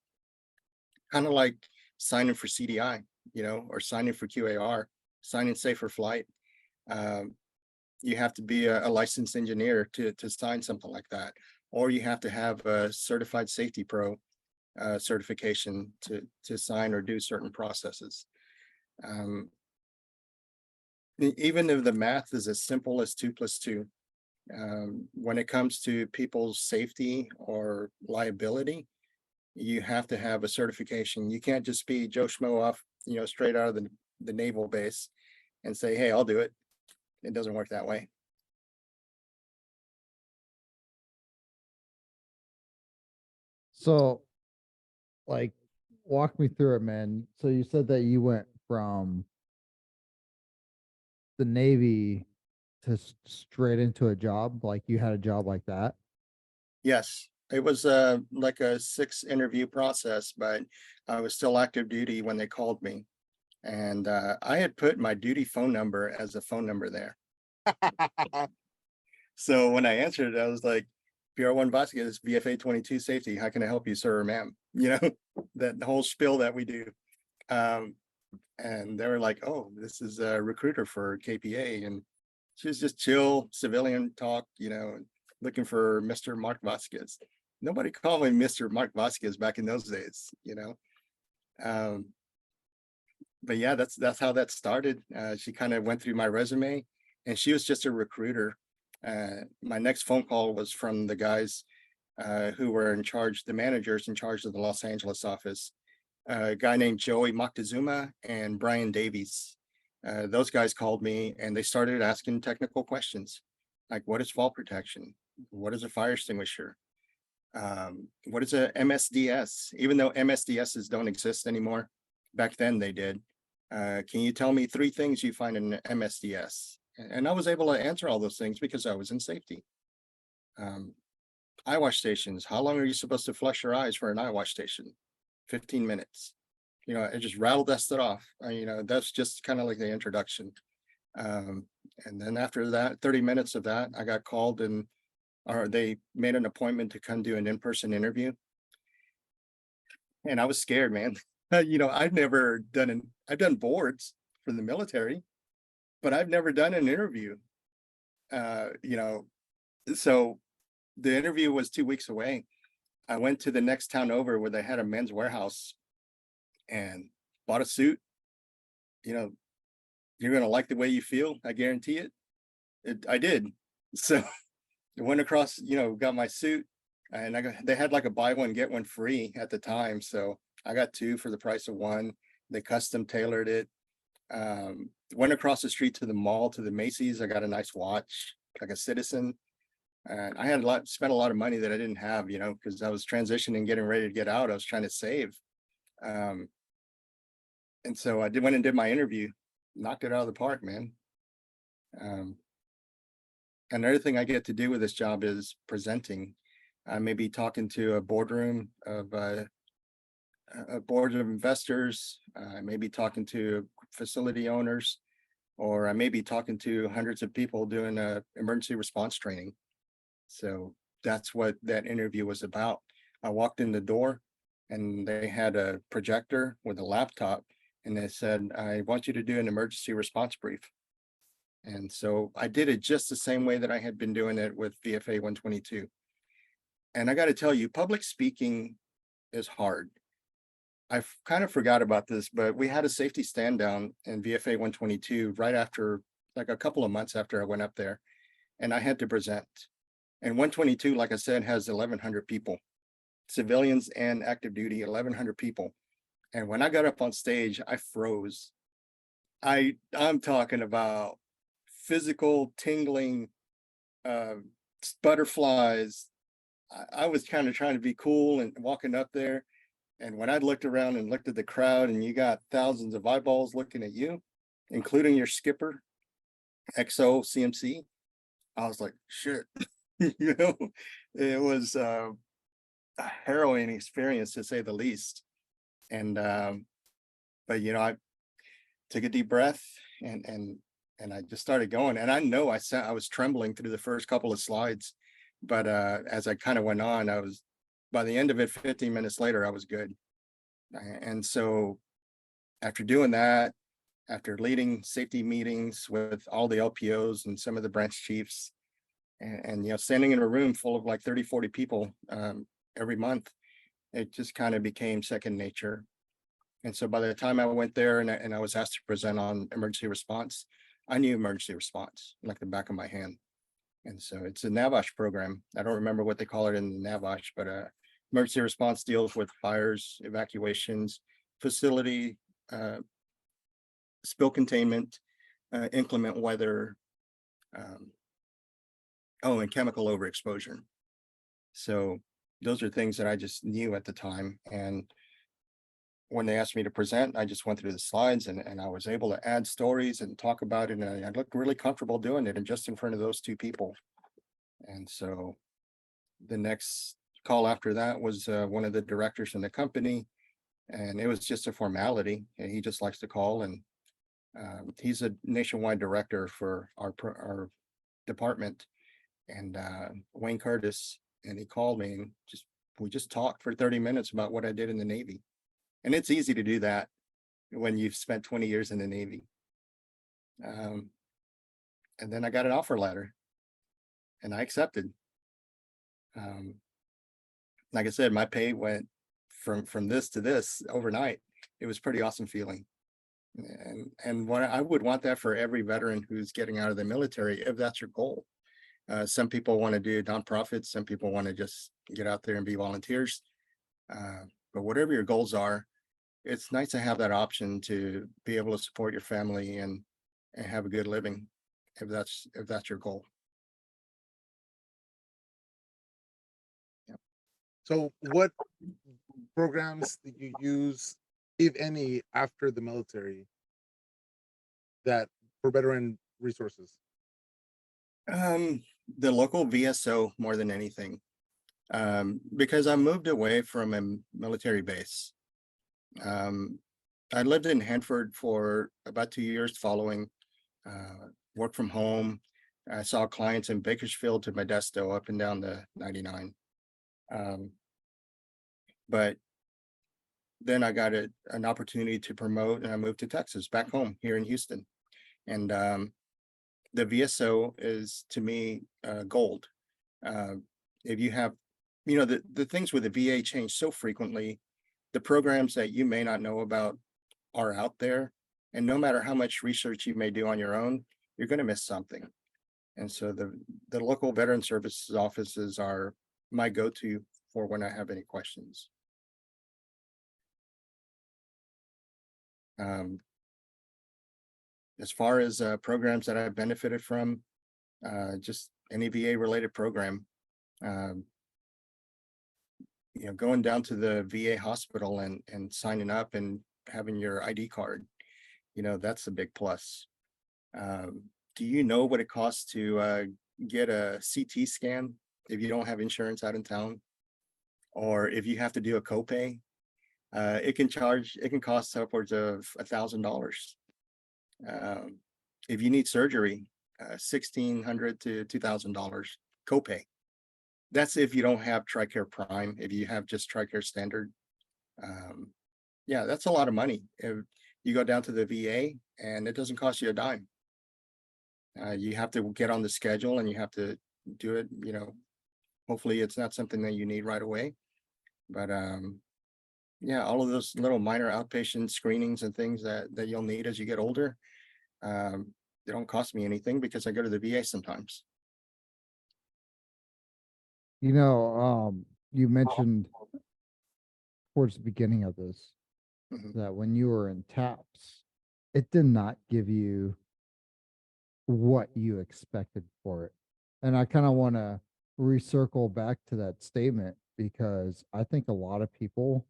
Kind of like signing for CDI, you know, or signing for QAR, signing Safer Flight. You have to be a licensed engineer to sign something like that, or you have to have a certified safety pro certification to sign or do certain processes. Even if the math is as simple as 2 + 2, when it comes to people's safety or liability, you have to have a certification. You can't just be Joe Schmo off, you know, straight out of the naval base and say, hey, I'll do it. It doesn't work that way. So, like, walk me through it, man. So you said that you went from the Navy to straight into a job, like you had a job like that? Yes, it was like a 6 interview process, but I was still active duty when they called me. And I had put my duty phone number as a phone number there. So when I answered it, I was like, PR1 Vasquez, VFA 22 safety. How can I help you, sir or ma'am? You know, that whole spiel that we do. And they were like, "Oh, this is a recruiter for KPA," and she was just chill civilian talk, looking for Mr. Marc Vasquez. Nobody called me Mr. Marc Vasquez back in those days. Um, but yeah, that's how that started. She kind of went through my resume, and she was just a recruiter. My next phone call was from the guys who were in charge, the managers in charge of the Los Angeles office, a guy named Joey Moctezuma and Brian Davies. Those guys called me and they started asking technical questions like, what is fall protection? What is a fire extinguisher? What is a MSDS? Even though MSDSs don't exist anymore, back then they did. Can you tell me 3 things you find in an MSDS? And I was able to answer all those things because I was in safety. Eye wash stations. How long are you supposed to flush your eyes for an eye wash station? 15 minutes. I just rattle dusted off. That's just kind of like the introduction. And then after that, 30 minutes of that, I got called or they made an appointment to come do an in-person interview. And I was scared, man. I've done boards for the military, but I've never done an interview. So the interview was 2 weeks away. I went to the next town over where they had a Men's Warehouse and bought a suit. You're going to like the way you feel. I guarantee it. I did. So I went across, got my suit, and they had like a buy one, get one free at the time. So I got 2 for the price of 1. They custom tailored it. Went across the street to the mall, to the Macy's. I got a nice watch, like a Citizen. And I had spent a lot of money that I didn't have, because I was transitioning, getting ready to get out. I was trying to save. And so I went and did my interview, knocked it out of the park, man. Another thing I get to do with this job is presenting. I may be talking to a boardroom of a board of investors. I may be talking to facility owners, or I may be talking to hundreds of people doing emergency response training. So that's what that interview was about. I walked in the door and they had a projector with a laptop, and they said, I want you to do an emergency response brief. And so I did it just the same way that I had been doing it with VFA 122. And I got to tell you, public speaking is hard. I kind of forgot about this, but we had a safety stand down in VFA 122 right after, like a couple of months after I went up there, and I had to present. And 122, like I said, has 1,100 people, civilians and active duty, 1,100 people. And when I got up on stage, I froze. I'm talking about physical tingling, butterflies. I was kind of trying to be cool and walking up there. And when I looked around and looked at the crowd, and you got thousands of eyeballs looking at you, including your skipper, XO CMC, I was like, shit. It was a harrowing experience, to say the least. And but I took a deep breath and I just started going. And I know I was trembling through the first couple of slides, but as I kind of went on, by the end of it, 15 minutes later, I was good. And so after doing that, after leading safety meetings with all the LPOs and some of the branch chiefs, and standing in a room full of like 30, 40 people every month, it just kind of became second nature. And so by the time I went there and I was asked to present on emergency response, I knew emergency response like the back of my hand. And so it's a NAVASH program. I don't remember what they call it in the NAVASH, but emergency response deals with fires, evacuations, facility, spill containment, inclement weather, and chemical overexposure. So those are things that I just knew at the time. And when they asked me to present, I just went through the slides and I was able to add stories and talk about it. And I looked really comfortable doing it, and just in front of those 2 people. And so the next call after that was one of the directors in the company, and it was just a formality. And he just likes to call, and he's a nationwide director for our department, and Wayne Curtis. And he called me and we just talked for 30 minutes about what I did in the Navy. And it's easy to do that when you've spent 20 years in the Navy. And then I got an offer letter and I accepted. Like I said, my pay went from this to this overnight. It was pretty awesome feeling. And what I would want that for every veteran who's getting out of the military, if that's your goal. Some people want to do nonprofits, some people want to just get out there and be volunteers. But whatever your goals are, it's nice to have that option to be able to support your family and have a good living, if that's your goal. So what programs did you use, if any, after the military that for veteran resources? The local VSO more than anything, because I moved away from a military base. I lived in Hanford for about 2 years following, work from home. I saw clients in Bakersfield to Modesto up and down the 99. But then I got an opportunity to promote and I moved to Texas, back home here in Houston. And the VSO is, to me, gold. If you have, the things with the VA change so frequently, the programs that you may not know about are out there. And no matter how much research you may do on your own, you're going to miss something. And so the local veteran services offices are my go-to for when I have any questions. As far as programs that I've benefited from, just any VA related program, going down to the VA hospital and signing up and having your ID card, that's a big plus. Do you know what it costs to get a CT scan if you don't have insurance out in town? Or if you have to do a copay, it can cost upwards of $1,000. If you need surgery, $1,600 to $2,000 copay. That's if you don't have TRICARE Prime. If you have just TRICARE Standard, yeah, that's a lot of money. If you go down to the VA and it doesn't cost you a dime. You have to get on the schedule and you have to do it. Hopefully it's not something that you need right away. But yeah, all of those little minor outpatient screenings and things that you'll need as you get older, they don't cost me anything because I go to the VA sometimes. You mentioned towards the beginning of this Mhm. that when you were in TAPS, it did not give you what you expected for it. And I kind of want to recircle back to that statement because I think a lot of people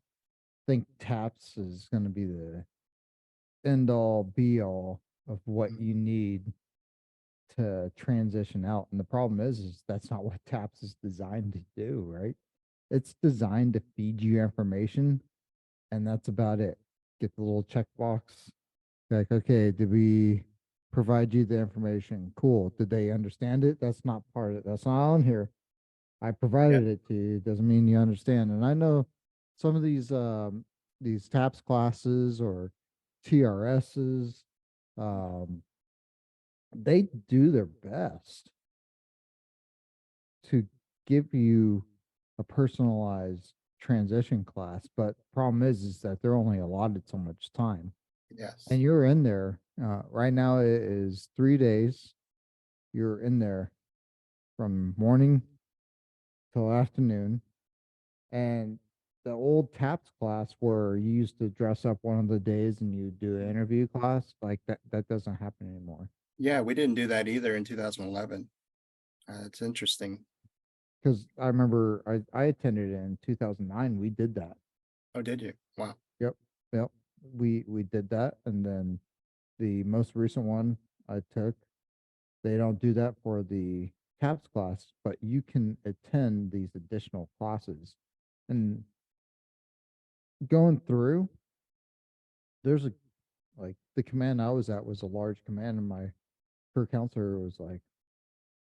think TAPS is going to be the end all be all of what Mhm. you need to transition out. And the problem is that's not what TAPS is designed to do, right? It's designed to feed you information, and that's about it. Get the little checkbox. Like, okay, did we provide you the information? Cool. Did they understand it? That's not part of it. That's not on here. I Yeah, provided it to you. Doesn't mean you understand. And I know some of these TAPS classes or TRSs, um, they do their best to give you a personalized transition class, but problem is that they're only allotted so much time. yes. And you're in there right now. It is 3 days. You're in there from morning till afternoon, and the old TAPS class where you used to dress up one of the days and you do an interview class, like that doesn't happen anymore. Yeah, we didn't do that either in 2011. It's interesting. Because I remember I attended it in 2009. We did that. Oh, did you? Wow. Yep, yep. We did that, and then the most recent one I took, they don't do that for the TAPS class, but you can attend these additional classes. And going through, there's like the command I was at was a large command, and my per counselor was like,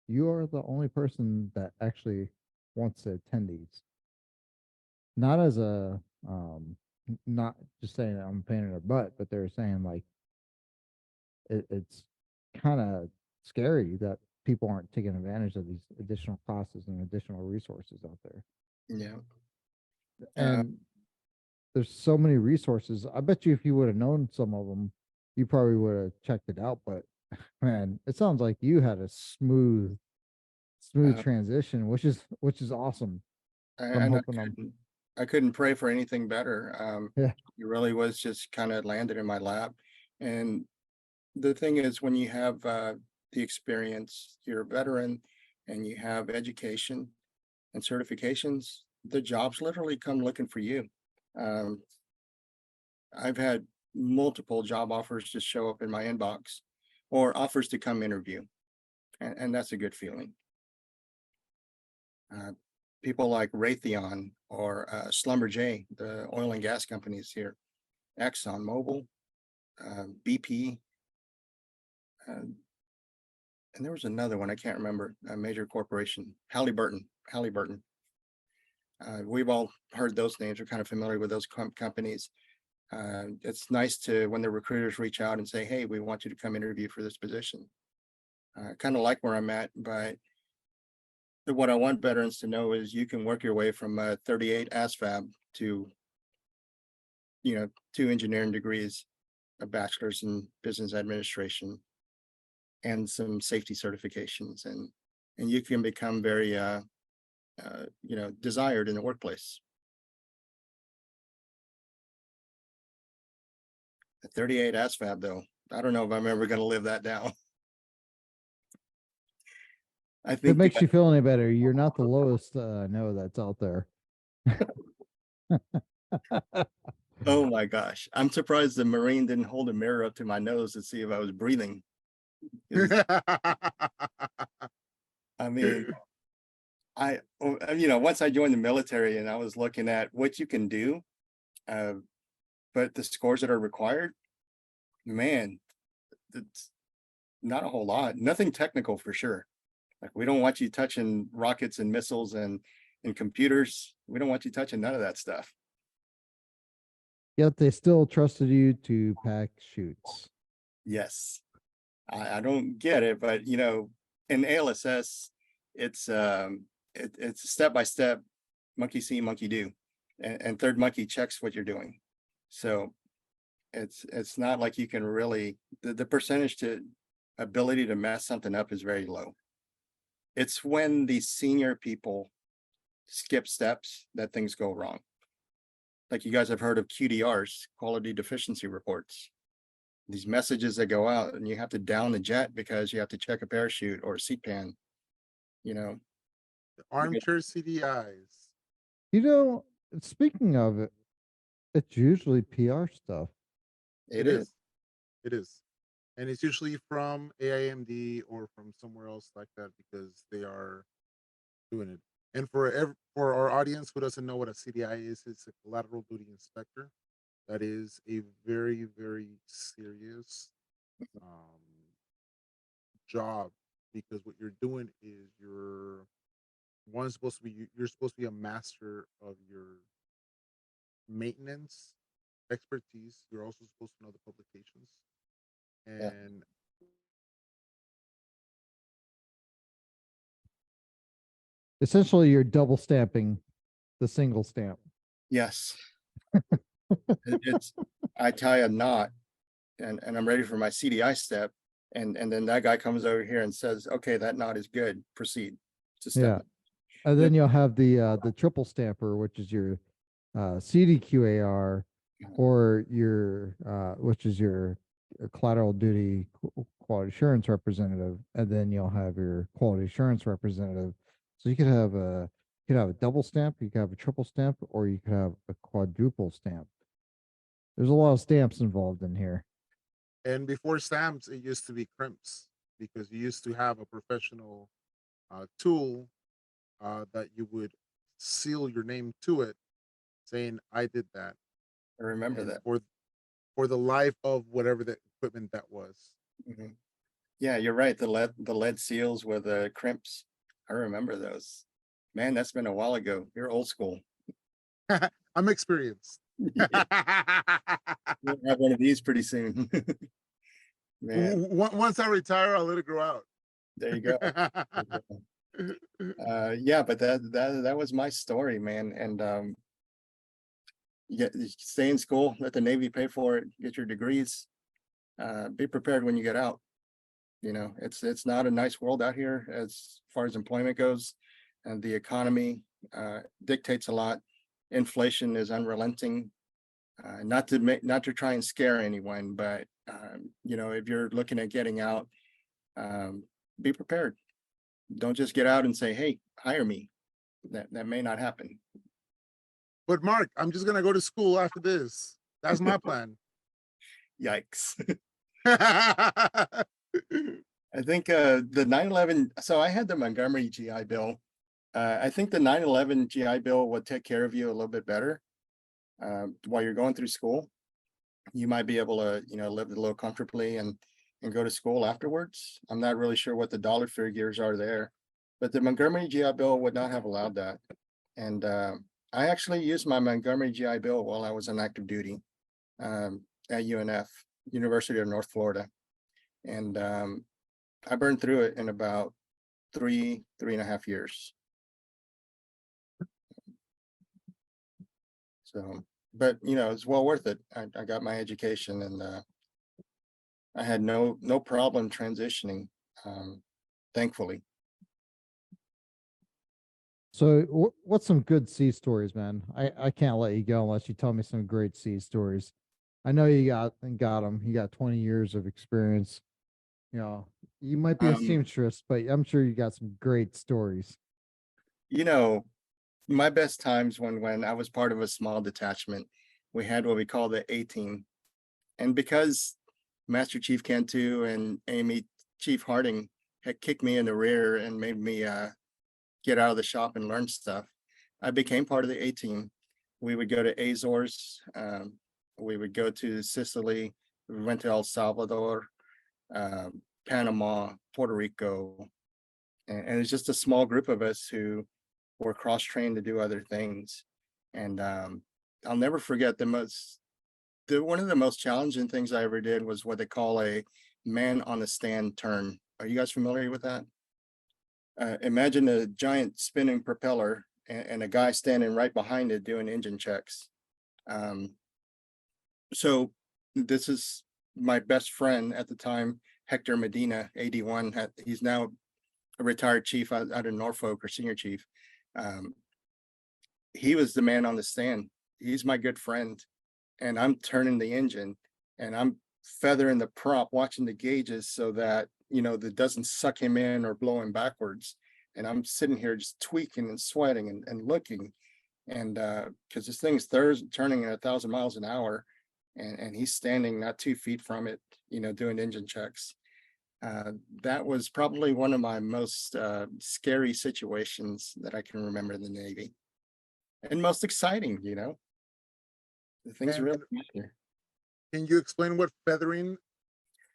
"You are the only person that actually wants to attend these." Not as a not just saying that I'm a pain in the butt, but they're saying like it's kind of scary that people aren't taking advantage of these additional classes and additional resources out there. Yeah. And there's so many resources. I bet you if you would have known some of them, you probably would have checked it out. But man, it sounds like you had a smooth Uh, transition, which is awesome. So I'm and hoping I'm I couldn't pray for anything better. yeah. It really was just kind of landed in my lap. And the thing is, when you have the experience, you're a veteran, and you have education and certifications, the jobs literally come looking for you. Um, I've had multiple job offers just show up in my inbox, or offers to come interview, and that's a good feeling. Uh, People like Raytheon or Schlumberger, the oil and gas companies here, Exxon Mobil, BP, uh, and there was another one I can't remember, a major corporation, Halliburton. We've all heard those names. We're kind of familiar with those companies. It's nice to when the recruiters reach out and say, "Hey, we want you to come interview for this position." Kind of like where I'm at, but what I want veterans to know is you can work your way from a 38 ASVAB to, 2 engineering degrees, a bachelor's in business administration, and some safety certifications, and you can become very, desired in the workplace. The 38 ASVAB, though, I don't know if I'm ever going to live that down. I If it think makes you feel any better, you're not the lowest no that's out there. oh my gosh, I'm surprised the Marine didn't hold a mirror up to my nose to see if I was breathing. 'Cause, I mean, once I joined the military and I was looking at what you can do, uh, but the scores that are required, man, it's not a whole lot. Nothing technical for sure. Like we don't want you touching rockets and missiles and computers. We don't want you touching none of that stuff. Yet they still trusted you to pack chutes. Yes, I don't get it, but in ALSS, it's step by step, monkey see, monkey do, and third monkey checks what you're doing. So it's not like you can really the percentage to ability to mess something up is very low. It's when the senior people skip steps that things go wrong. Like you guys have heard of QDRs, quality deficiency reports. These messages that go out and you have to down the jet because you have to check a parachute or a seat pan, you know. Armchair CDIs. You know, speaking of it, it's usually PR stuff. It is. It is. And it's usually from AIMD or from somewhere else like that because they are doing it. And for our audience who doesn't know what a CDI is, it's a collateral duty inspector. That is a very, very serious job because what you're doing is you're supposed to be a master of your maintenance expertise. You're also supposed to know the publications Yeah. and Essentially, you're double stamping the single stamp. Yes. It's I tie a knot and I'm ready for my CDI step. And then that guy comes over here and says, okay, that knot is good. Proceed to step. Yeah. And then you'll have the triple stamper, which is your CDQAR, or your which is your collateral duty quality assurance representative, and then you'll have your quality assurance representative. So you could have a double stamp, you could have a triple stamp, or you could have a quadruple stamp. There's a lot of stamps involved in here. And before stamps, it used to be crimps because you used to have a professional tool that you would seal your name to it, saying "I did that," I remember and that. for the life of whatever the equipment that was. Mhm. Yeah, you're right. The lead seals with the crimps. I remember those. Man, that's been a while ago. You're old school. I'm experienced. We'll have one of these pretty soon. Man, Once I retire, I'll let it grow out. there you go. Yeah, but that was my story, man. And you stay in school, let the Navy pay for it, get your degrees, be prepared when you get out. You know, it's not a nice world out here as far as employment goes, and the economy dictates a lot. Inflation is unrelenting. Not to try and scare anyone, but you know, if you're looking at getting out, be prepared. Don't just get out and say, "Hey, hire me." That may not happen. But Mark, I'm just gonna go to school after this. That's my plan. Yikes. I think the 9/11. So I had the Montgomery GI Bill. I think the 9/11 GI Bill would take care of you a little bit better while you're going through school. You might be able to, you know, live a little comfortably and go to school afterwards. I'm not really sure what the dollar figures are there, but the Montgomery GI Bill would not have allowed that. And I actually used my Montgomery GI Bill while I was on active duty at UNF, University of North Florida, and I burned through it in about three and a half years. So, but you know, it's well worth it. I got my education, and I had no problem transitioning, thankfully. So what's some good sea stories, man? I can't let you go unless you tell me some great sea stories. I know you got them. You got 20 years of experience. You know, you might be a Um, seamstress, but I'm sure you got some great stories. you know, my best times when I was part of a small detachment, we had what we call the A team, and because Master Chief Cantu and Amy Chief Harding had kicked me in the rear and made me get out of the shop and learn stuff, I became part of the A team. We would go to Azores, we would go to Sicily, we went to El Salvador, Panama, Puerto Rico, and it's just a small group of us who were cross trained to do other things. And I'll never forget one of the most challenging things I ever did was what they call a man on the stand turn. Are you guys familiar with that? Imagine a giant spinning propeller and a guy standing right behind it doing engine checks. So this is my best friend at the time, Hector Medina, 81. He's now a retired chief out of Norfolk, or senior chief. He was the man on the stand. He's my good friend, and I'm turning the engine and I'm feathering the prop, watching the gauges so that, you know, that doesn't suck him in or blow him backwards. And I'm sitting here just tweaking and sweating and looking. And because this thing's turning at 1,000 miles an hour, and he's standing not 2 feet from it, you know, doing engine checks. That was probably one of my most scary situations that I can remember in the Navy, and most exciting, you know. The things And really matter. can you explain what feathering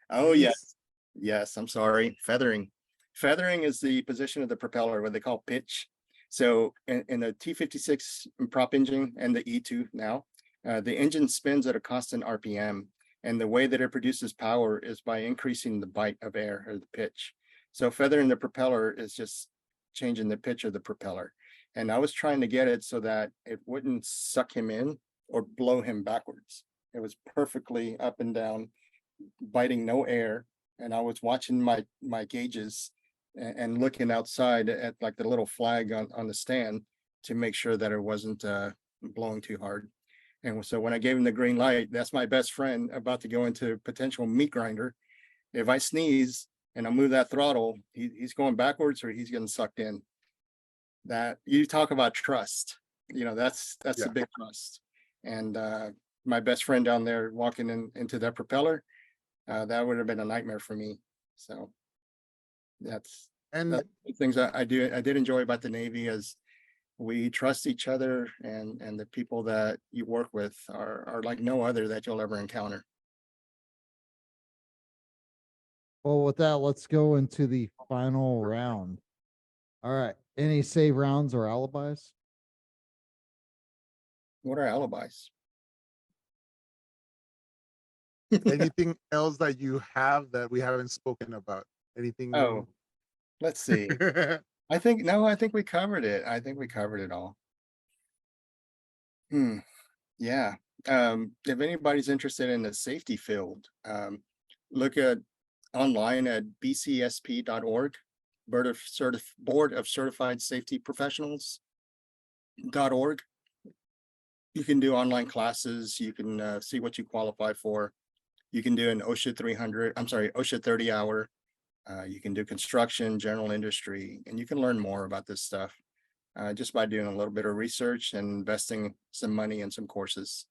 Oh, means? yes. Yes, I'm sorry. Feathering. Feathering is the position of the propeller, what they call pitch. So in the T56 prop engine and the E2 now, the engine spins at a constant RPM. And the way that it produces power is by increasing the bite of air, or the pitch. So feathering the propeller is just changing the pitch of the propeller. And I was trying to get it so that it wouldn't suck him in or blow him backwards. It was perfectly up and down, biting no air. And I was watching my gauges and looking outside at like the little flag on the stand to make sure that it wasn't blowing too hard. And so when I gave him the green light, that's my best friend about to go into potential meat grinder. If I sneeze and I move that throttle, he's going backwards or he's getting sucked in. That, you talk about trust, you know, that's Yeah. a big trust. And my best friend down there walking into that propeller, that would have been a nightmare for me. So that's And the things I did enjoy about the Navy, is we trust each other, and the people that you work with are like no other that you'll ever encounter. Well, with that, let's go into the final round. All right. Any save rounds or alibis? What are alibis? Anything else that you have that we haven't spoken about? Anything Oh, new? let's see. I think no, I think we covered it. I think we covered it all. Hmm. Yeah. If anybody's interested in the safety field, look at online at bcsp.org, Board of Certified Safety Professionals.org. You can do online classes. You can see what you qualify for. You can do an OSHA 300, I'm sorry, OSHA 30 hour. You can do construction, general industry, and you can learn more about this stuff just by doing a little bit of research and investing some money in some courses.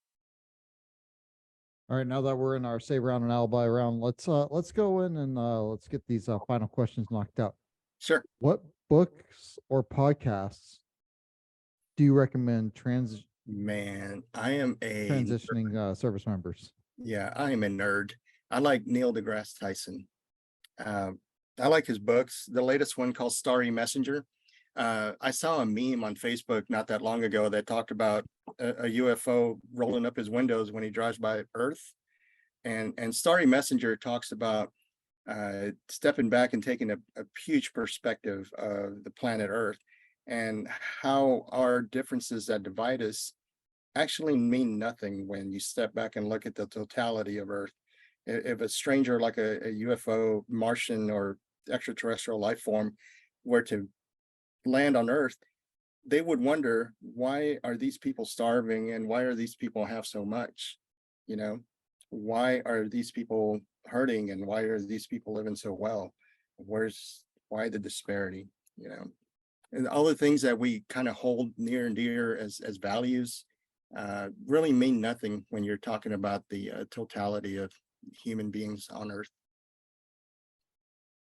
All right, now that we're in our save round and alibi round, let's go in and let's get these final questions knocked out. Sure. What books or podcasts do you recommend Man, I am a transitioning service members? yeah, I am a nerd. I like Neil deGrasse Tyson. I like his books. The latest one called Starry Messenger. I saw a meme on Facebook not that long ago that talked about a UFO rolling up his windows when he drives by Earth. And Starry Messenger talks about stepping back and taking a huge perspective of the planet Earth and how our differences that divide us actually mean nothing when you step back and look at the totality of Earth. If a stranger like a UFO, Martian, or extraterrestrial life form were to land on Earth, they would wonder, why are these people starving and why are these people have so much? You know, why are these people hurting and why are these people living so well? Why the disparity? You know, and all the things that we kind of hold near and dear as values really mean nothing when you're talking about the totality of human beings on Earth.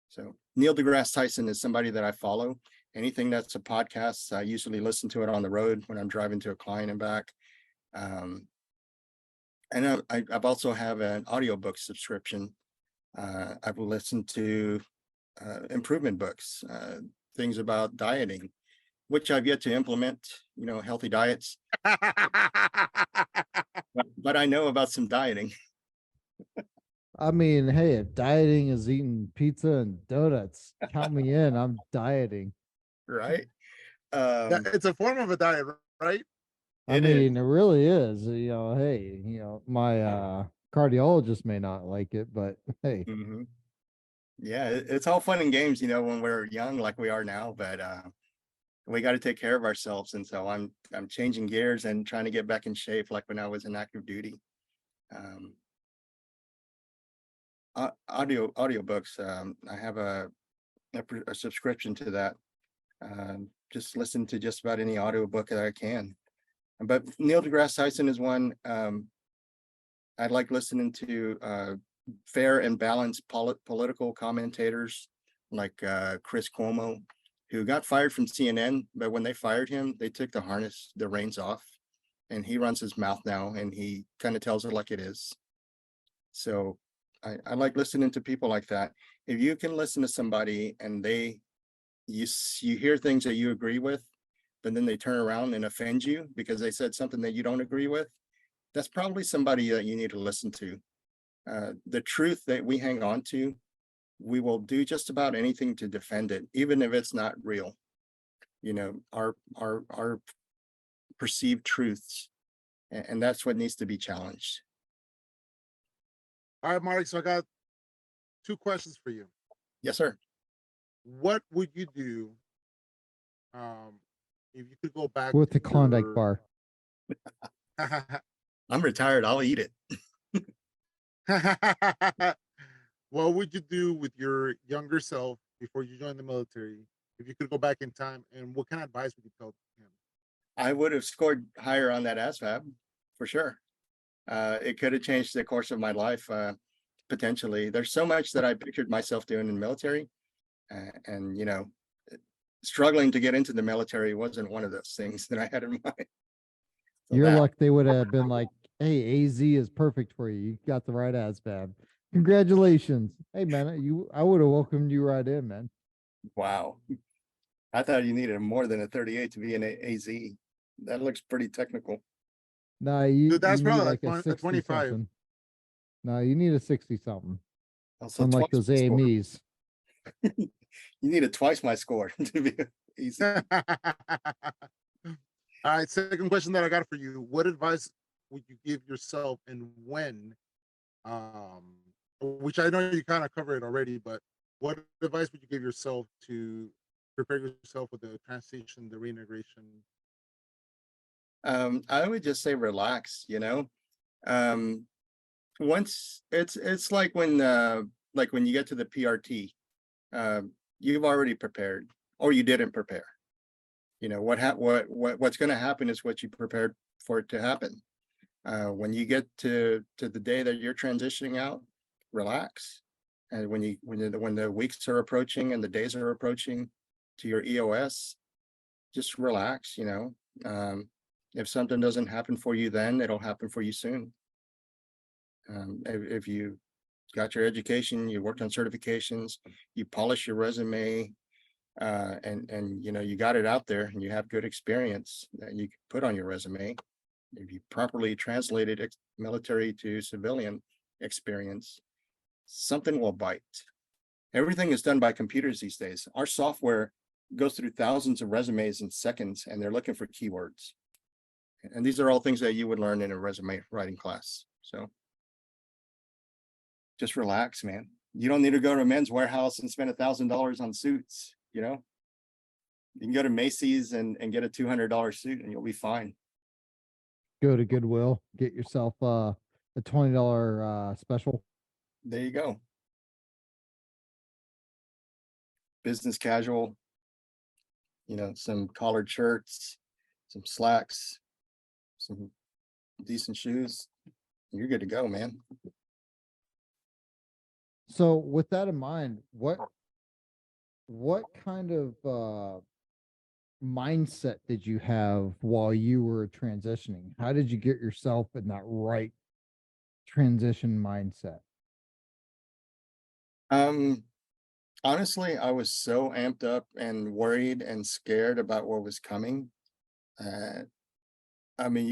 So Neil deGrasse Tyson is somebody that I follow. Anything that's a podcast, I usually listen to it on the road when I'm driving to a client and back. And I've also have an audiobook subscription. I've listened to improvement books, things about dieting, which I've yet to implement, you know, healthy diets, but I know about some dieting. I mean, hey, if dieting is eating pizza and donuts, count me in. I'm dieting. Right? Yeah, it's a form of a diet, right? I It is. mean, it really is. You know, hey, you know, my cardiologist may not like it, but hey. Mhm. Yeah, it's all fun and games, you know, when we're young like we are now, but we got to take care of ourselves. And so I'm changing gears and trying to get back in shape like when I was in active duty. Um, audiobooks. I have a subscription to that. Just listen to just about any audiobook that I can. But Neil deGrasse Tyson is one. I like listening to fair and balanced political commentators like Chris Cuomo, who got fired from CNN, but when they fired him, they took the reins off, and he runs his mouth now, and he kind of tells it like it is. So I like listening to people like that. If you can listen to somebody and you hear things that you agree with, but then they turn around and offend you because they said something that you don't agree with, that's probably somebody that you need to listen to. The truth that we hang on to, we will do just about anything to defend it, even if it's not real. You know, our perceived truths, and that's what needs to be challenged. All right, Mark. So I got 2 questions for you. Yes, sir. What would you do if you could go back With the to Klondike your bar. I'm retired. I'll eat it. what would you do with your younger self before you joined the military if you could go back in time, and what kind of advice would you tell him? I would have scored higher on that ASVAB for sure. It could have changed the course of my life potentially. There's so much that I pictured myself doing in the military, and you know, struggling to get into the military wasn't one of those things that I had in mind. So Your that, luck, they would have been like, hey, AZ is perfect for you. You got the right ASVAB. Congratulations. Hey man, I would have welcomed you right in, man. wow. I thought you needed more than a 38 to be an AZ. That looks pretty technical. Nah, you Dude, that's need probably like a like a 60 25. something. No, you need a 60 something. Also, Unlike twice those my score. AMEs. You need a twice my score to be easy. All right, second question that I got for you. What advice would you give yourself and when? Which I know you kind of covered already, but what advice would you give yourself to prepare yourself with the transition, the reintegration? I would just say relax, Um, once it's like when you get to the PRT, you've already prepared or you didn't prepare. What's going to happen is what you prepared for it to happen. When you get to the day that you're transitioning out, relax. And when the weeks are approaching and the days are approaching to your EOS, just relax. If something doesn't happen for you then, it'll happen for you soon. If you got your education, you worked on certifications, you polish your resume, and you got it out there and you have good experience that you can put on your resume. If you properly translated military to civilian experience, something will bite. Everything is done by computers these days. Our software goes through thousands of resumes in seconds, and they're looking for keywords. And these are all things that you would learn in a resume writing class. So just relax, man. You don't need to go to a Men's Warehouse and spend $1,000 on suits. You can go to Macy's and get a $200 suit and you'll be fine. Go to Goodwill, get yourself a $20 special. There you go. Business casual, some collared shirts, some slacks, some decent shoes. You're good to go, man. So with that in mind, what kind of mindset did you have while you were transitioning? How did you get yourself in that right transition mindset? Honestly, I was so amped up and worried and scared about what was coming. You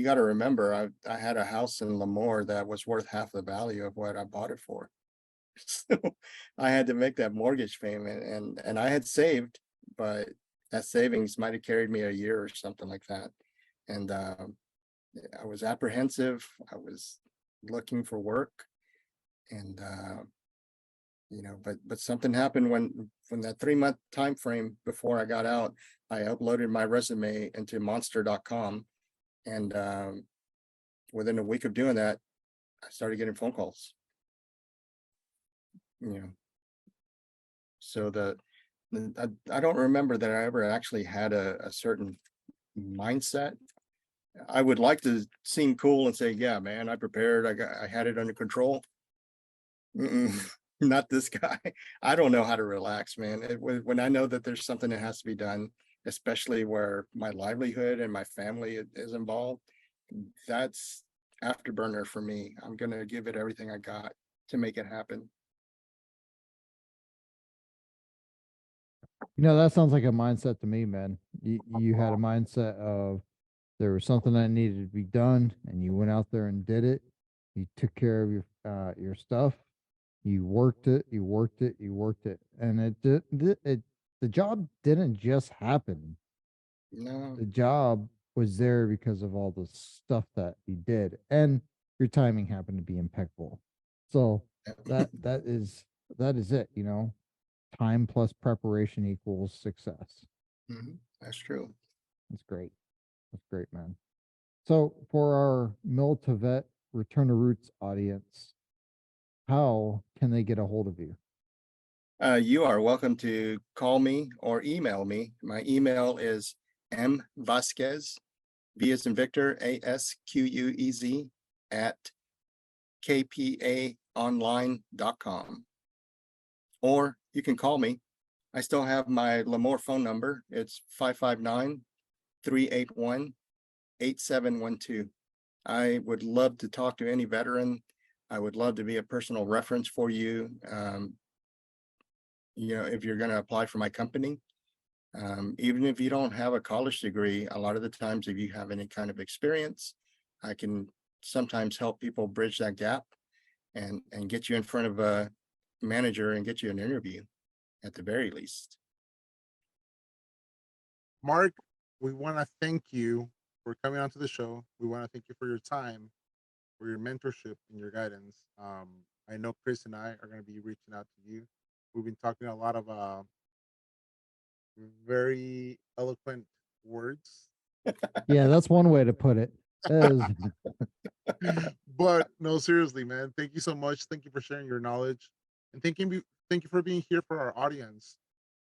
got to remember, I had a house in Lemoore that was worth half the value of what I bought it for. So I had to make that mortgage payment, and I had saved, but that savings might have carried me a year or something like that. And I was apprehensive. I was looking for work, and but something happened when that 3-month time frame before I got out. I uploaded my resume into monster.com, and within a week of doing that, I started getting phone calls. So I don't remember that I ever actually had a certain mindset. I would like to seem cool and say, yeah, man, I prepared. I had it under control. Not this guy. I don't know how to relax, man. When I know that there's something that has to be done, especially where my livelihood and my family is involved, that's afterburner for me. I'm going to give it everything I got to make it happen. That sounds like a mindset to me, man. You had a mindset of there was something that needed to be done, and you went out there and did it. You took care of your stuff. You worked it, and the job didn't just happen. No. The job was there because of all the stuff that you did, and your timing happened to be impeccable. So that is it. Time plus preparation equals success. That's true. That's great. That's great, man. So for our Mil2Vet Return to Roots audience, how can they get a hold of you? You are welcome to call me or email me. My email is mvasquez, V as in Victor, ASQUEZ at kpaonline.com. Or you can call me. I still have my Lemoore phone number. It's 559-381-8712. I would love to talk to any veteran. I would love to be a personal reference for you. If you're going to apply for my company, even if you don't have a college degree, a lot of the times, if you have any kind of experience, I can sometimes help people bridge that gap. and get you in front of a manager and get you an interview at the very least. Mark, we want to thank you for coming onto the show. We want to thank you for your time, for your mentorship and your guidance. I know Chris and I are going to be reaching out to you. We've been talking a lot of very eloquent words. Yeah, that's one way to put it. That is- But no, seriously, man. Thank you so much. Thank you for sharing your knowledge, and thank you for being here for our audience,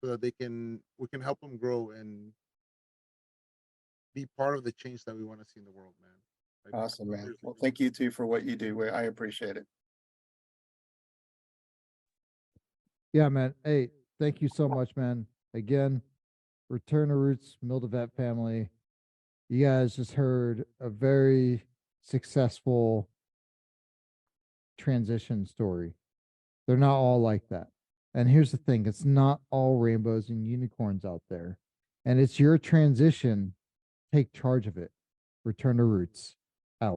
so that we can help them grow and be part of the change that we want to see in the world, man. Like, Awesome, man. seriously. Well, thank you too for what you do. I appreciate it. Yeah, man. Hey, thank you so much, man. Again, Return to Roots Mil2Vet family. You guys just heard a very successful transition story. They're not all like that. And here's the thing, it's not all rainbows and unicorns out there. And it's your transition. Take charge of it. Return to Roots. Out.